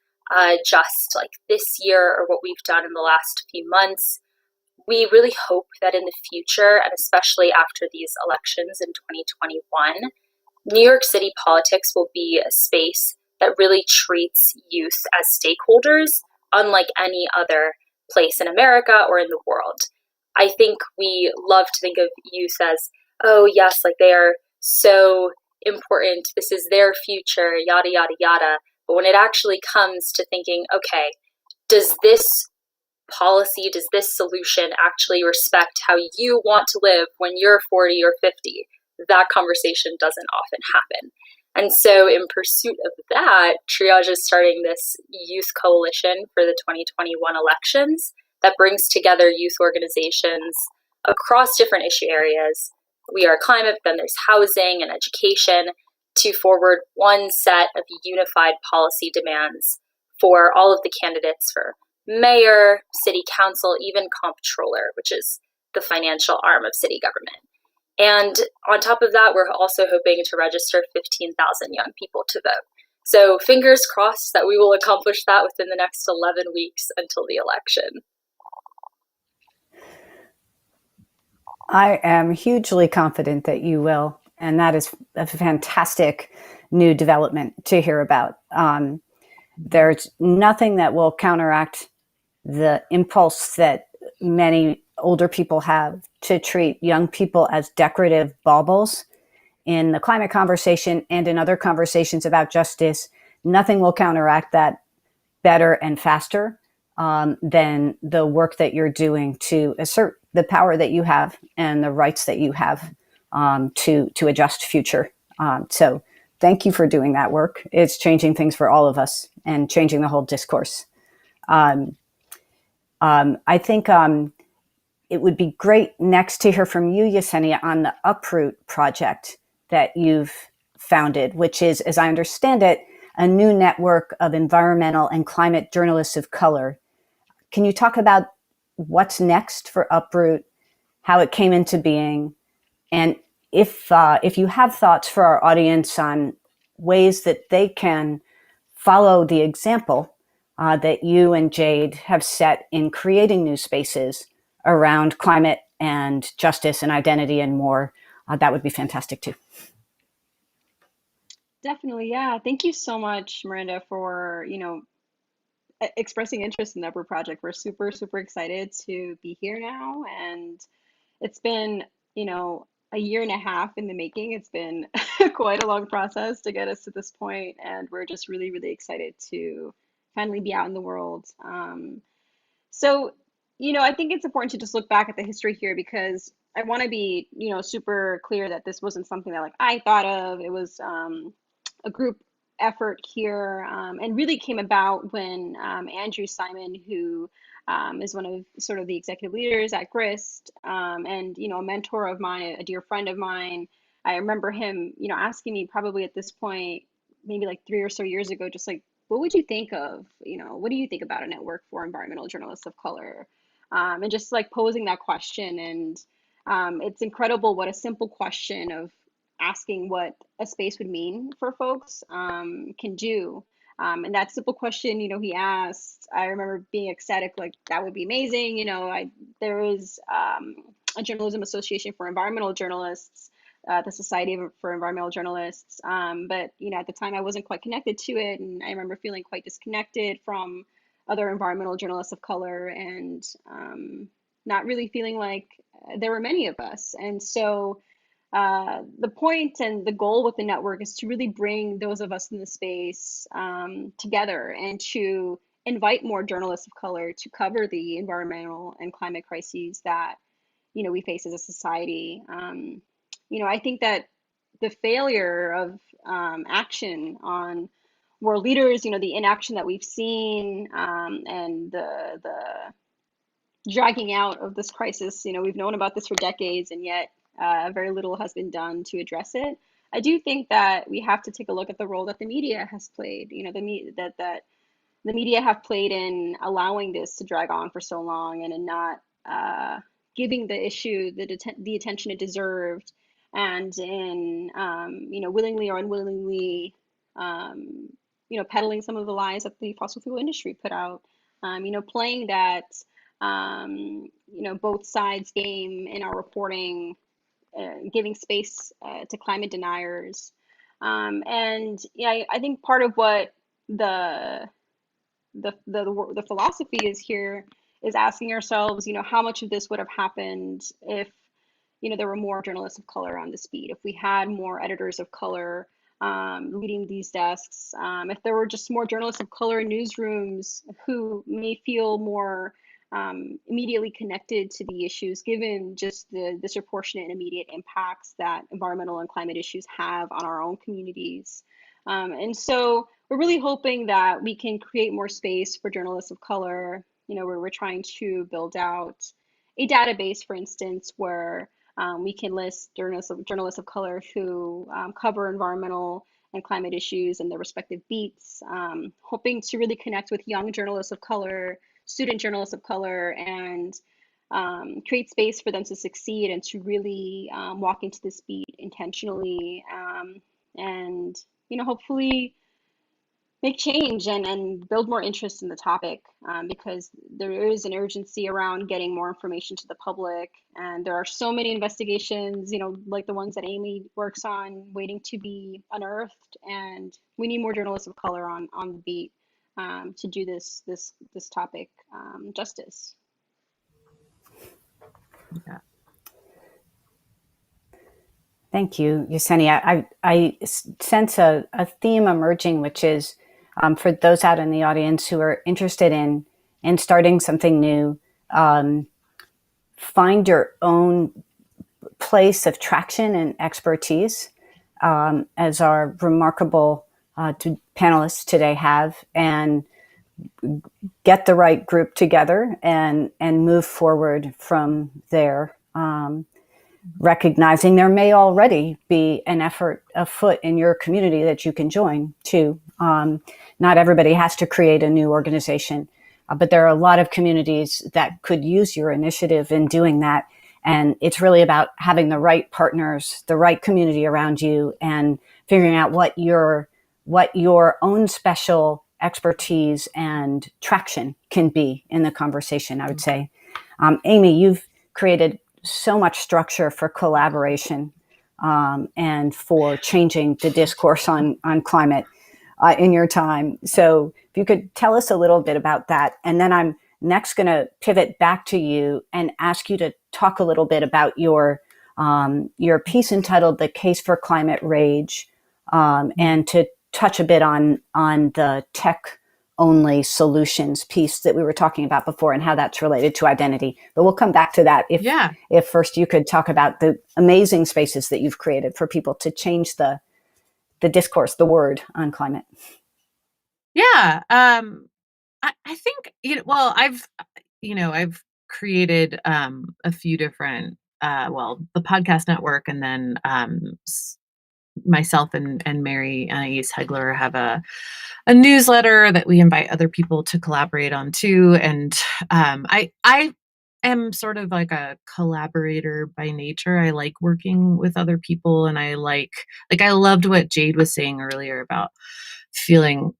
just like this year or what we've done in the last few months, we really hope that in the future, and especially after these elections in 2021, New York City politics will be a space that really treats youth as stakeholders, unlike any other place in America or in the world. I think we love to think of youth as, oh yes, like they are so important, this is their future, yada, yada, yada. But when it actually comes to thinking, okay, does this policy, does this solution actually respect how you want to live when you're 40 or 50? That conversation doesn't often happen. And so in pursuit of that, TREEage is starting this youth coalition for the 2021 elections that brings together youth organizations across different issue areas. We are climate, then there's housing and education, to forward one set of unified policy demands for all of the candidates for mayor, city council, even comptroller, which is the financial arm of city government. And on top of that, we're also hoping to register 15,000 young people to vote. So fingers crossed that we will accomplish that within the next 11 weeks until the election. I am hugely confident that you will, and that is a fantastic new development to hear about. There's nothing that will counteract the impulse that many older people have to treat young people as decorative baubles in the climate conversation and in other conversations about justice. Nothing will counteract that better and faster than the work that you're doing to assert the power that you have and the rights that you have to adjust future. So thank you for doing that work. It's changing things for all of us and changing the whole discourse. I think it would be great next to hear from you, Yessenia, on the Uproot project that you've founded, which is, as I understand it, a new network of environmental and climate journalists of color. Can you talk about what's next for Uproot, how it came into being, and if you have thoughts for our audience on ways that they can follow the example that you and Jade have set in creating new spaces around climate and justice and identity and more, that would be fantastic too. Definitely, yeah. Thank you so much, Miranda, for expressing interest in the Uproot project. We're super, super excited to be here now, and it's been, a year and a half in the making. It's been quite a long process to get us to this point, and we're just really, really excited to finally be out in the world. So I think it's important to just look back at the history here because I want to be, super clear that this wasn't something that like I thought of. It was a group effort here, and really came about when Andrew Simon, who is one of sort of the executive leaders at Grist, and a mentor of mine, a dear friend of mine. I remember him, asking me probably at this point, maybe like 3 or so years ago, just like, what would you think of, what do you think about a network for environmental journalists of color? And just like posing that question. And it's incredible what a simple question of asking what a space would mean for folks can do. And that simple question, he asked, I remember being ecstatic, like that would be amazing. There is a journalism association for environmental journalists, the Society for Environmental Journalists. But at the time I wasn't quite connected to it, and I remember feeling quite disconnected from other environmental journalists of color, and not really feeling like there were many of us. And so the point and the goal with the network is to really bring those of us in the space together and to invite more journalists of color to cover the environmental and climate crises that we face as a society. I think that the failure of action on world leaders, the inaction that we've seen, and the dragging out of this crisis, we've known about this for decades, and yet very little has been done to address it. I do think that we have to take a look at the role that the media has played. That the media have played in allowing this to drag on for so long, and in not giving the issue the attention it deserved, and in willingly or unwillingly peddling some of the lies that the fossil fuel industry put out. Playing that both sides game in our reporting, giving space to climate deniers, and I think part of what the philosophy is here is asking ourselves, how much of this would have happened if there were more journalists of color on this beat, if we had more editors of color leading these desks, if there were just more journalists of color in newsrooms who may feel more immediately connected to the issues, given just the disproportionate and immediate impacts that environmental and climate issues have on our own communities. And so we're really hoping that we can create more space for journalists of color, where we're trying to build out a database, for instance, where we can list journalists of color who cover environmental and climate issues in their respective beats, hoping to really connect with young journalists of color, student journalists of color, and create space for them to succeed and to really walk into this beat intentionally, and hopefully make change and build more interest in the topic, because there is an urgency around getting more information to the public, and there are so many investigations, like the ones that Amy works on, waiting to be unearthed, and we need more journalists of color on the beat to do this topic justice. Yeah. Thank you, Yessenia. I sense a theme emerging, which is for those out in the audience who are interested in starting something new, find your own place of traction and expertise, as our remarkable panelists today have, and get the right group together and move forward from there. Recognizing there may already be an effort afoot in your community that you can join too. Not everybody has to create a new organization, but there are a lot of communities that could use your initiative in doing that. And it's really about having the right partners, the right community around you, and figuring out what your own special expertise and traction can be in the conversation, I would say. Amy, you've created so much structure for collaboration and for changing the discourse on climate in your time. So if you could tell us a little bit about that. And then I'm next going to pivot back to you and ask you to talk a little bit about your piece entitled "The Case for Climate Rage," and to touch a bit on the tech only solutions piece that we were talking about before and how that's related to identity. But we'll come back to that if first you could talk about the amazing spaces that you've created for people to change the discourse, the word on climate. Yeah. I think, I've created a few different, the podcast network, and then myself and Mary Anais Hegler have a newsletter that we invite other people to collaborate on too. And I am sort of like a collaborator by nature. I like working with other people, and I loved what Jade was saying earlier about feeling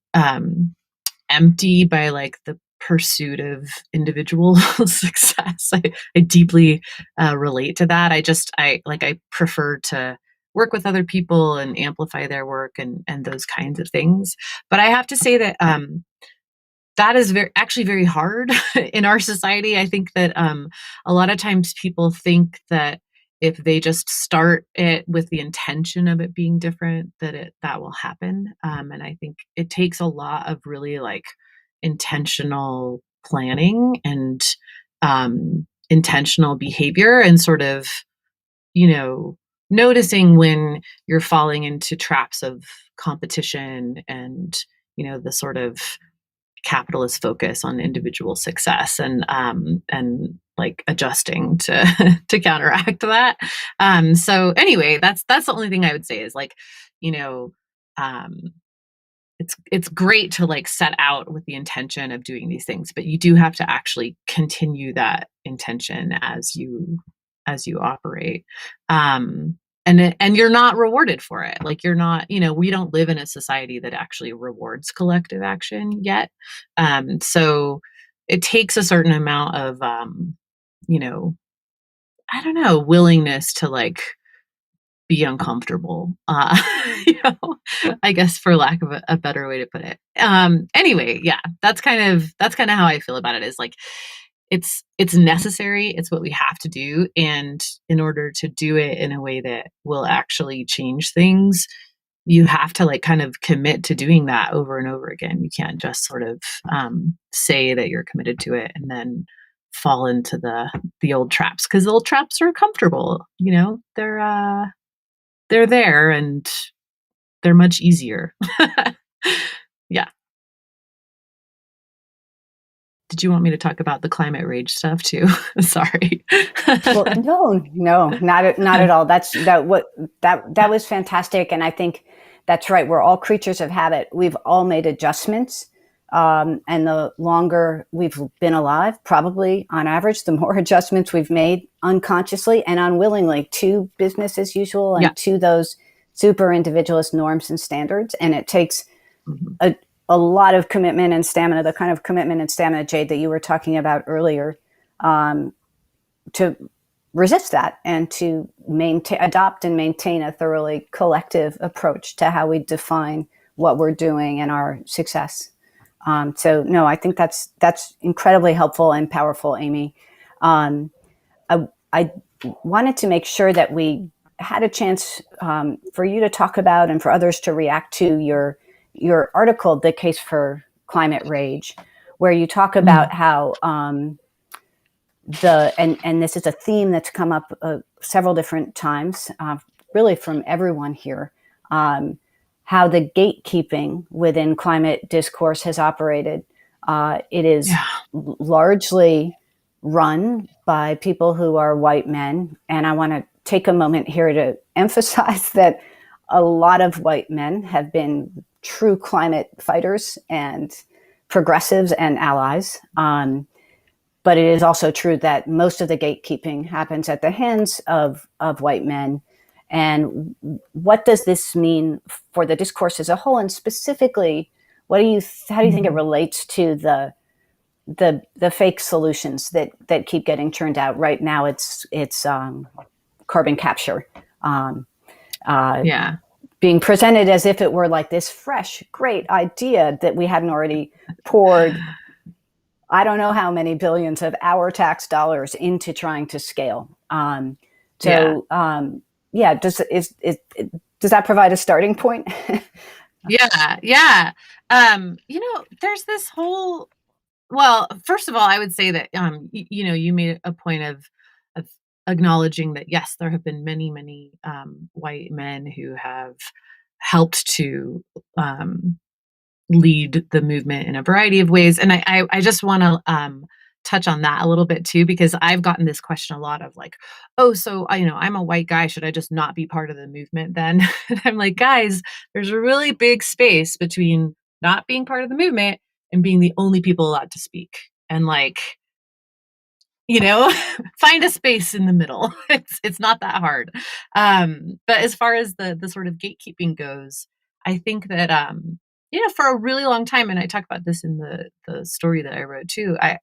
empty by like the pursuit of individual success. I deeply relate to that. I prefer to work with other people and amplify their work and those kinds of things. But I have to say that that is actually very hard in our society. I think that a lot of times people think that if they just start it with the intention of it being different, that will happen. And I think it takes a lot of really like intentional planning and intentional behavior, and sort of, noticing when you're falling into traps of competition and, the sort of capitalist focus on individual success, and like adjusting to to counteract that. So anyway, that's the only thing I would say is like, it's great to like set out with the intention of doing these things, but you do have to actually continue that intention as you operate. And you're not rewarded for it. Like you're not, we don't live in a society that actually rewards collective action yet. So it takes a certain amount of, willingness to like be uncomfortable, I guess, for lack of a better way to put it. Anyway, yeah, that's kind of how I feel about it, is like, it's necessary. It's what we have to do. And in order to do it in a way that will actually change things, you have to like kind of commit to doing that over and over again. You can't just sort of say that you're committed to it and then fall into the old traps, because the old traps are comfortable. They're there and they're much easier. Yeah. Did you want me to talk about the climate rage stuff too? Sorry. Well, no, not at all. That was fantastic. And I think that's right. We're all creatures of habit. We've all made adjustments. And the longer we've been alive, probably on average, the more adjustments we've made unconsciously and unwillingly to business as usual and to those super individualist norms and standards. And it takes a lot of commitment and stamina, the kind of commitment and stamina, Jade, that you were talking about earlier, to resist that and to adopt and maintain a thoroughly collective approach to how we define what we're doing and our success. So no, I think that's incredibly helpful and powerful, Amy. I wanted to make sure that we had a chance for you to talk about and for others to react to your article, The Case for Climate Rage, where you talk about how and this is a theme that's come up several different times, really from everyone here, how the gatekeeping within climate discourse has operated. It is largely run by people who are white men. And I want to take a moment here to emphasize that a lot of white men have been true climate fighters and progressives and allies. But it is also true that most of the gatekeeping happens at the hands of white men. And what does this mean for the discourse as a whole? And specifically, how do you think it relates to the fake solutions that keep getting churned out? Right now, it's carbon capture. Being presented as if it were like this fresh, great idea that we hadn't already poured I don't know how many billions of our tax dollars into trying to scale. Does that provide a starting point? Yeah. There's this whole, well, first of all, I would say that, you made a point of acknowledging that, yes, there have been many, many white men who have helped to lead the movement in a variety of ways. And I just want to touch on that a little bit too, because I've gotten this question a lot of like, oh, so, I'm a white guy. Should I just not be part of the movement then? And I'm like, guys, there's a really big space between not being part of the movement and being the only people allowed to speak. And like, find a space in the middle. It's not that hard. But as far as the sort of gatekeeping goes, I think that, for a really long time, and I talk about this in the story that I wrote too, I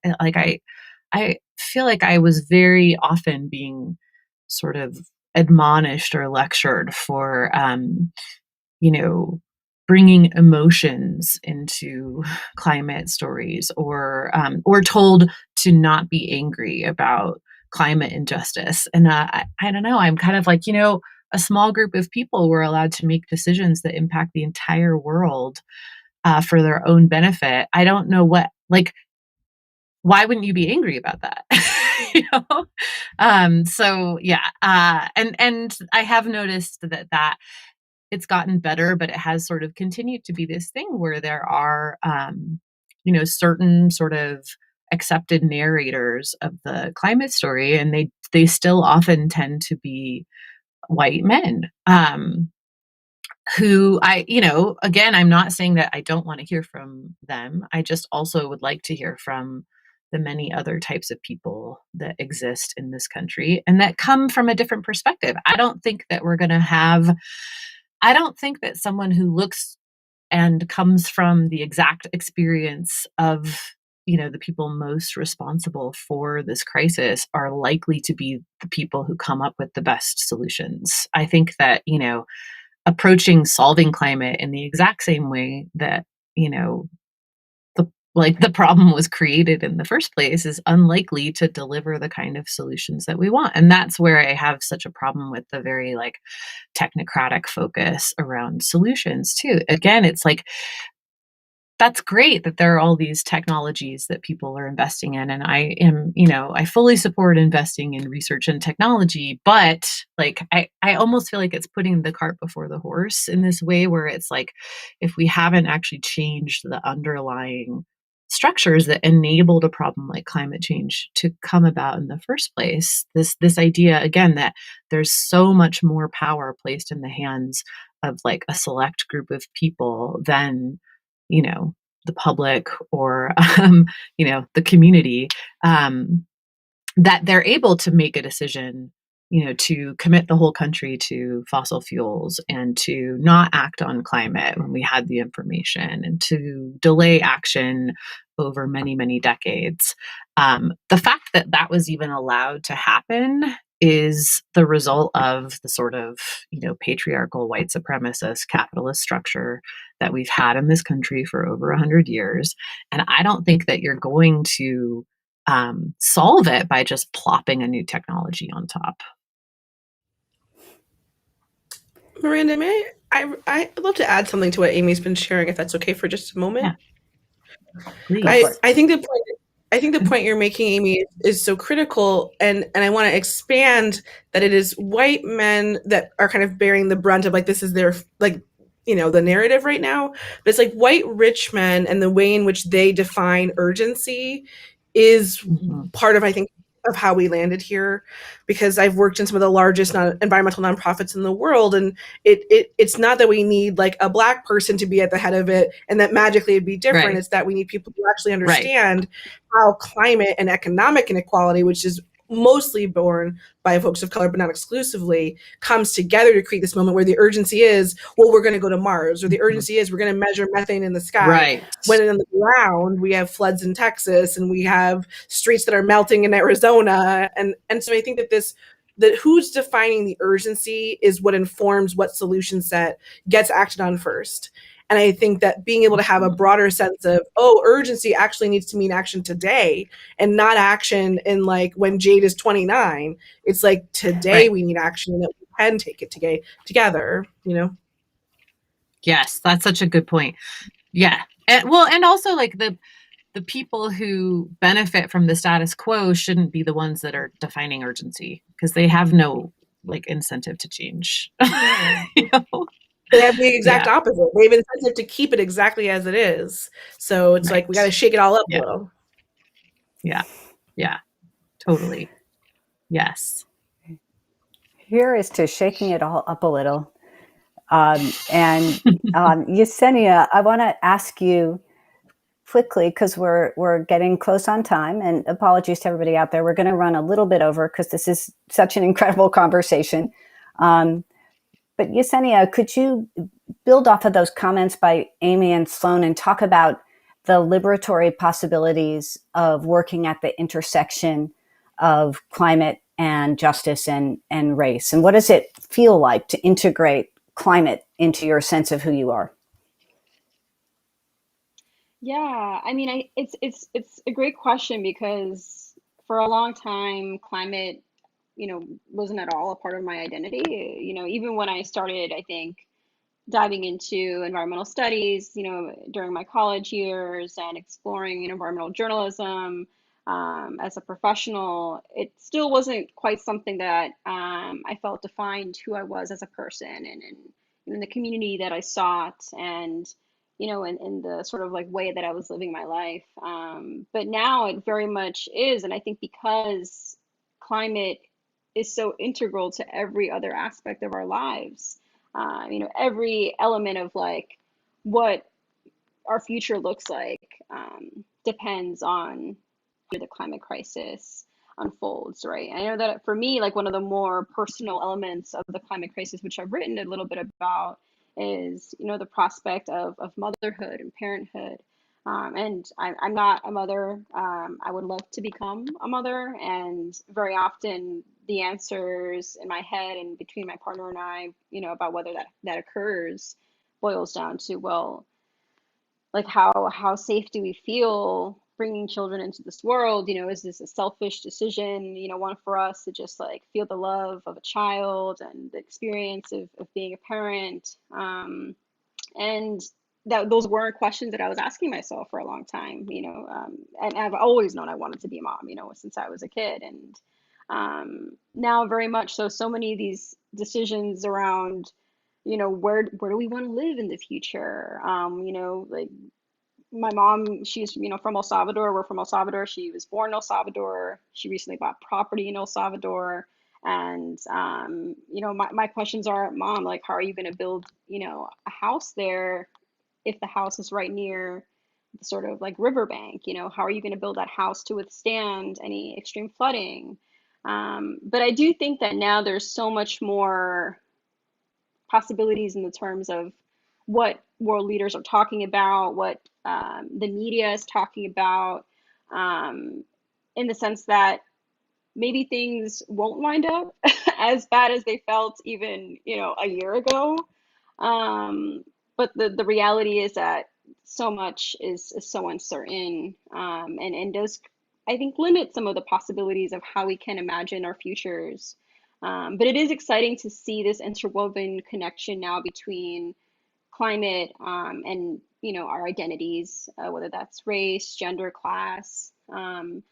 feel like I was very often being sort of admonished or lectured for, bringing emotions into climate stories, or told to not be angry about climate injustice. And I don't know, I'm kind of like, a small group of people were allowed to make decisions that impact the entire world for their own benefit. I don't know why wouldn't you be angry about that? So yeah. And I have noticed that it's gotten better, but it has sort of continued to be this thing where there are, certain sort of accepted narrators of the climate story, and they still often tend to be white men, who again, I'm not saying that I don't want to hear from them. I just also would like to hear from the many other types of people that exist in this country and that come from a different perspective. I don't think that someone who looks and comes from the exact experience of, the people most responsible for this crisis are likely to be the people who come up with the best solutions. I think that, approaching solving climate in the exact same way that, the problem was created in the first place is unlikely to deliver the kind of solutions that we want. And that's where I have such a problem with the very technocratic focus around solutions too. Again, it's like, that's great that there are all these technologies that people are investing in. And I am, I fully support investing in research and technology, but I almost feel like it's putting the cart before the horse in this way where it's like, if we haven't actually changed the underlying structures that enabled a problem like climate change to come about in the first place, this idea again that there's so much more power placed in the hands of a select group of people than the public or the community, that they're able to make a decision to commit the whole country to fossil fuels and to not act on climate when we had the information and to delay action over many, many decades. The fact that that was even allowed to happen is the result of the sort of, patriarchal white supremacist capitalist structure that we've had in this country for over 100 years. And I don't think that you're going to solve it by just plopping a new technology on top. Miranda, I'd love to add something to what Amy's been sharing, if that's okay for just a moment. Yeah. Please. I think the point you're making, Amy, is so critical, and I want to expand that it is white men that are kind of bearing the brunt of this is their the narrative right now. But it's white rich men and the way in which they define urgency is part of, I think, of how we landed here, because I've worked in some of the largest environmental nonprofits in the world, and it's not that we need a black person to be at the head of it and that magically it'd be different. Right. It's that we need people who actually understand how climate and economic inequality, which is mostly borne by folks of color, but not exclusively, comes together to create this moment where the urgency is, well, we're going to go to Mars, or the urgency is we're going to measure methane in the sky. Right. When on the ground, we have floods in Texas and we have streets that are melting in Arizona. And so I think that who's defining the urgency is what informs what solution set gets acted on first. And I think that being able to have a broader sense of, urgency actually needs to mean action today and not action in when Jade is 29. It's today we need action and that we can take it together, Yes, that's such a good point. Yeah. And also like the people who benefit from the status quo shouldn't be the ones that are defining urgency, because they have no like incentive to change. You know? They have the exact Yeah. opposite. They have incentive to keep it exactly as it is. So it's like we got to Right. shake it all up a Yeah. little. Yeah. Yeah. Totally. Yes. Here is to shaking it all up a little. Yessenia, I want to ask you quickly, because we're getting close on time, and apologies to everybody out there. We're going to run a little bit over because this is such an incredible conversation. But Yessenia, could you build off of those comments by Amy and Sloan and talk about the liberatory possibilities of working at the intersection of climate and justice and race? And what does it feel like to integrate climate into your sense of who you are? Yeah, I mean, it's a great question because for a long time, climate, wasn't at all a part of my identity. Even when I started, I think, diving into environmental studies, during my college years and exploring environmental journalism as a professional, it still wasn't quite something that I felt defined who I was as a person and in the community that I sought and in the sort of like way that I was living my life. But now it very much is, and I think because climate is so integral to every other aspect of our lives, every element of like what our future looks like depends on how the climate crisis unfolds, right? I know that for me, like one of the more personal elements of the climate crisis, which I've written a little bit about, is the prospect of motherhood and parenthood. And I'm not a mother. I would love to become a mother, and very often the answers in my head and between my partner and I, about whether that occurs, boils down to, well, like how safe do we feel bringing children into this world? Is this a selfish decision, one for us to just like feel the love of a child and the experience of being a parent? And that those weren't questions that I was asking myself for a long time, and I've always known I wanted to be a mom, since I was a kid. And now very much so, so many of these decisions around, where do we want to live in the future? Like my mom, she's, from El Salvador. We're from El Salvador. She was born in El Salvador. She recently bought property in El Salvador. And, my questions are, Mom, like, how are you going to build, a house there if the house is right near the sort of like riverbank? How are you going to build that house to withstand any extreme flooding? But I do think that now there's so much more possibilities in the terms of what world leaders are talking about, what the media is talking about, um, in the sense that maybe things won't wind up as bad as they felt even, a year ago. Um, but the reality is that so much is so uncertain, and does, I think, limit some of the possibilities of how we can imagine our futures. But it is exciting to see this interwoven connection now between climate and our identities, whether that's race, gender, class. And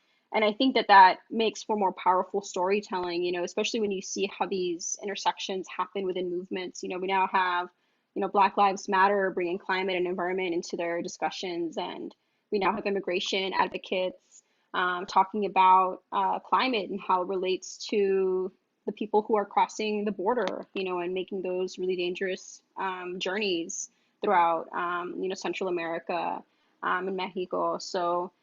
I think that makes for more powerful storytelling, especially when you see how these intersections happen within movements. We now have, Black Lives Matter bringing climate and environment into their discussions, and we now have immigration advocates talking about climate and how it relates to the people who are crossing the border, and making those really dangerous journeys throughout, Central America and Mexico. So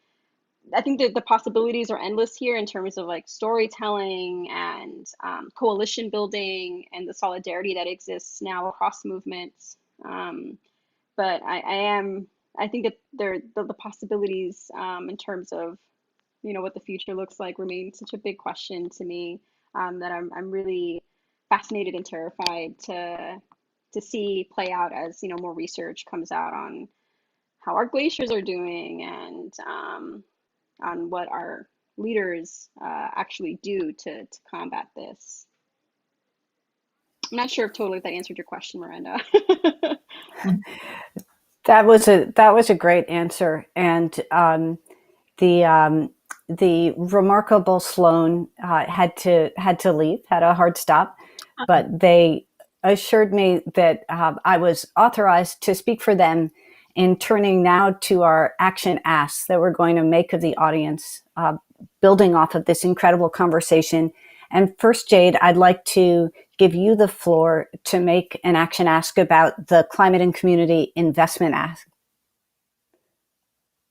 I think that the possibilities are endless here in terms of like storytelling and coalition building and the solidarity that exists now across movements. But I think that the possibilities in terms of what the future looks like remain such a big question to me, that I'm really fascinated and terrified to see play out as more research comes out on how our glaciers are doing and on what our leaders actually do to combat this. I'm not sure if totally that answered your question, Miranda. That was a great answer, and the remarkable Sloan had to leave, had a hard stop, but they assured me that I was authorized to speak for them in turning now to our action asks that we're going to make of the audience, building off of this incredible conversation. And first, Jade, I'd like to give you the floor to make an action ask about the climate and community investment ask.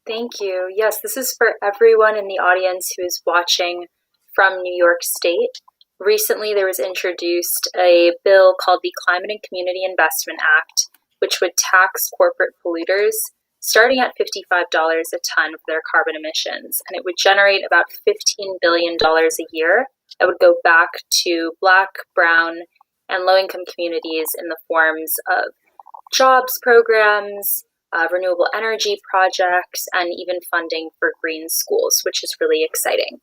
Thank you. Yes, this is for everyone in the audience who is watching from New York State. Recently, there was introduced a bill called the Climate and Community Investment Act, which would tax corporate polluters starting at $55 a ton for their carbon emissions. And it would generate about $15 billion a year that would go back to Black, Brown, and low-income communities in the forms of jobs programs, renewable energy projects, and even funding for green schools, which is really exciting.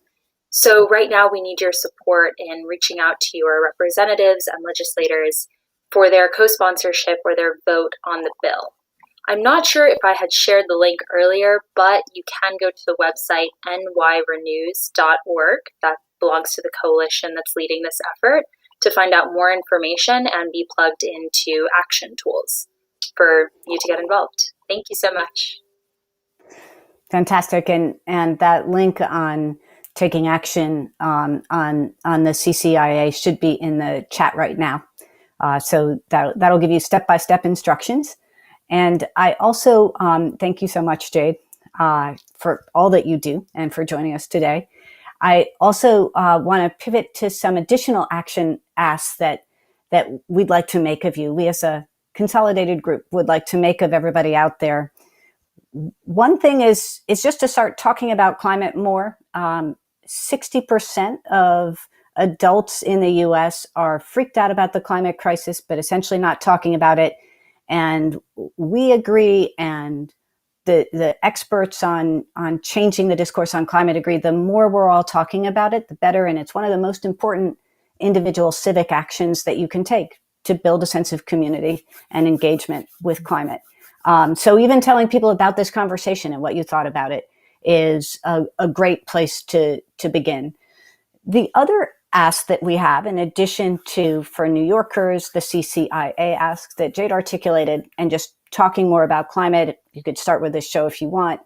So right now we need your support in reaching out to your representatives and legislators for their co-sponsorship or their vote on the bill. I'm not sure if I had shared the link earlier, but you can go to the website nyrenews.org, that belongs to the coalition that's leading this effort, to find out more information and be plugged into action tools for you to get involved. Thank you so much. Fantastic. And that link on taking action on the CCIA should be in the chat right now. So that'll give you step-by-step instructions. And I also thank you so much, Jade, for all that you do and for joining us today. I also want to pivot to some additional action asks that we'd like to make of you. We as a consolidated group would like to make of everybody out there. One thing is just to start talking about climate more. 60% of adults in the US are freaked out about the climate crisis, but essentially not talking about it. And we agree, and the experts on changing the discourse on climate agree, the more we're all talking about it, the better. And it's one of the most important individual civic actions that you can take to build a sense of community and engagement with climate. So even telling people about this conversation and what you thought about it is a great place to begin. The other ask that we have, in addition to, for New Yorkers, the CCIA ask that Jade articulated, and just talking more about climate, you could start with this show if you want,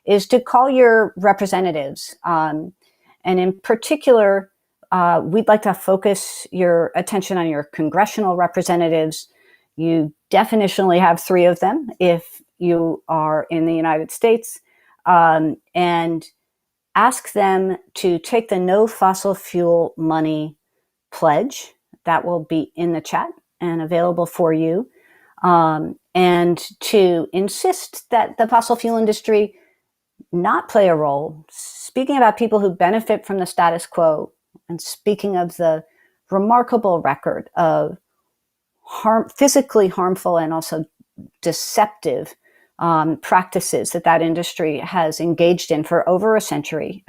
is to call your representatives. And in particular, we'd like to focus your attention on your congressional representatives. You definitionally have 3 of them if you are in the United States, and ask them to take the No Fossil Fuel Money pledge. That will be in the chat and available for you. And to insist that the fossil fuel industry not play a role, speaking about people who benefit from the status quo, and speaking of the remarkable record of physically harmful and also deceptive practices that industry has engaged in for over a century,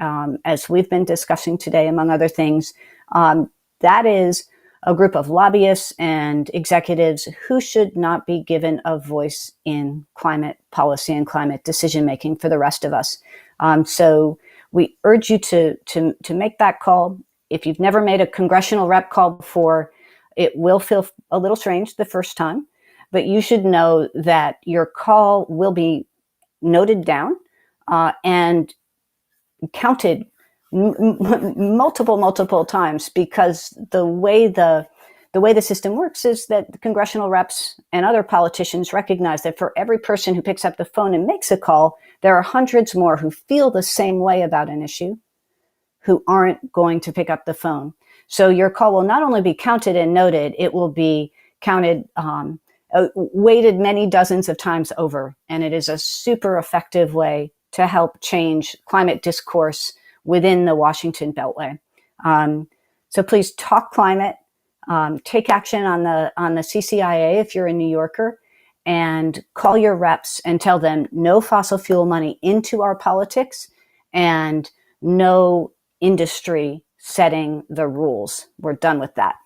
as we've been discussing today, among other things. That is a group of lobbyists and executives who should not be given a voice in climate policy and climate decision-making for the rest of us. So we urge you to make that call. If you've never made a congressional rep call before, it will feel a little strange the first time, but you should know that your call will be noted down and counted multiple times, because the way the system works is that the congressional reps and other politicians recognize that for every person who picks up the phone and makes a call, there are hundreds more who feel the same way about an issue who aren't going to pick up the phone. So your call will not only be counted and noted, it will be counted, weighted many dozens of times over. And it is a super effective way to help change climate discourse within the Washington Beltway. So please talk climate, take action on the CCIA if you're a New Yorker, and call your reps and tell them no fossil fuel money into our politics and no industry setting the rules. We're done with that.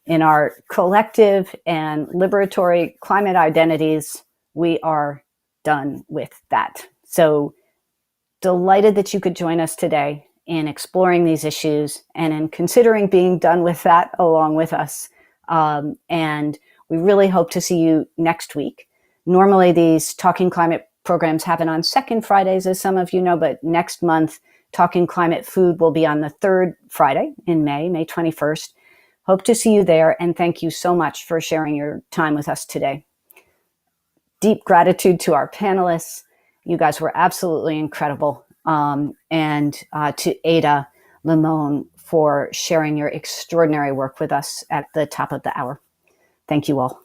in our collective and liberatory climate identities, we are done with that. So delighted that you could join us today in exploring these issues and in considering being done with that along with us. And we really hope to see you next week. Normally, these Talking Climate programs happen on second Fridays, as some of you know, but next month, Talking Climate Food will be on the third Friday in May 21st. Hope to see you there, and thank you so much for sharing your time with us today. Deep gratitude to our panelists. You guys were absolutely incredible. And to Ada Limón for sharing your extraordinary work with us at the top of the hour. Thank you all.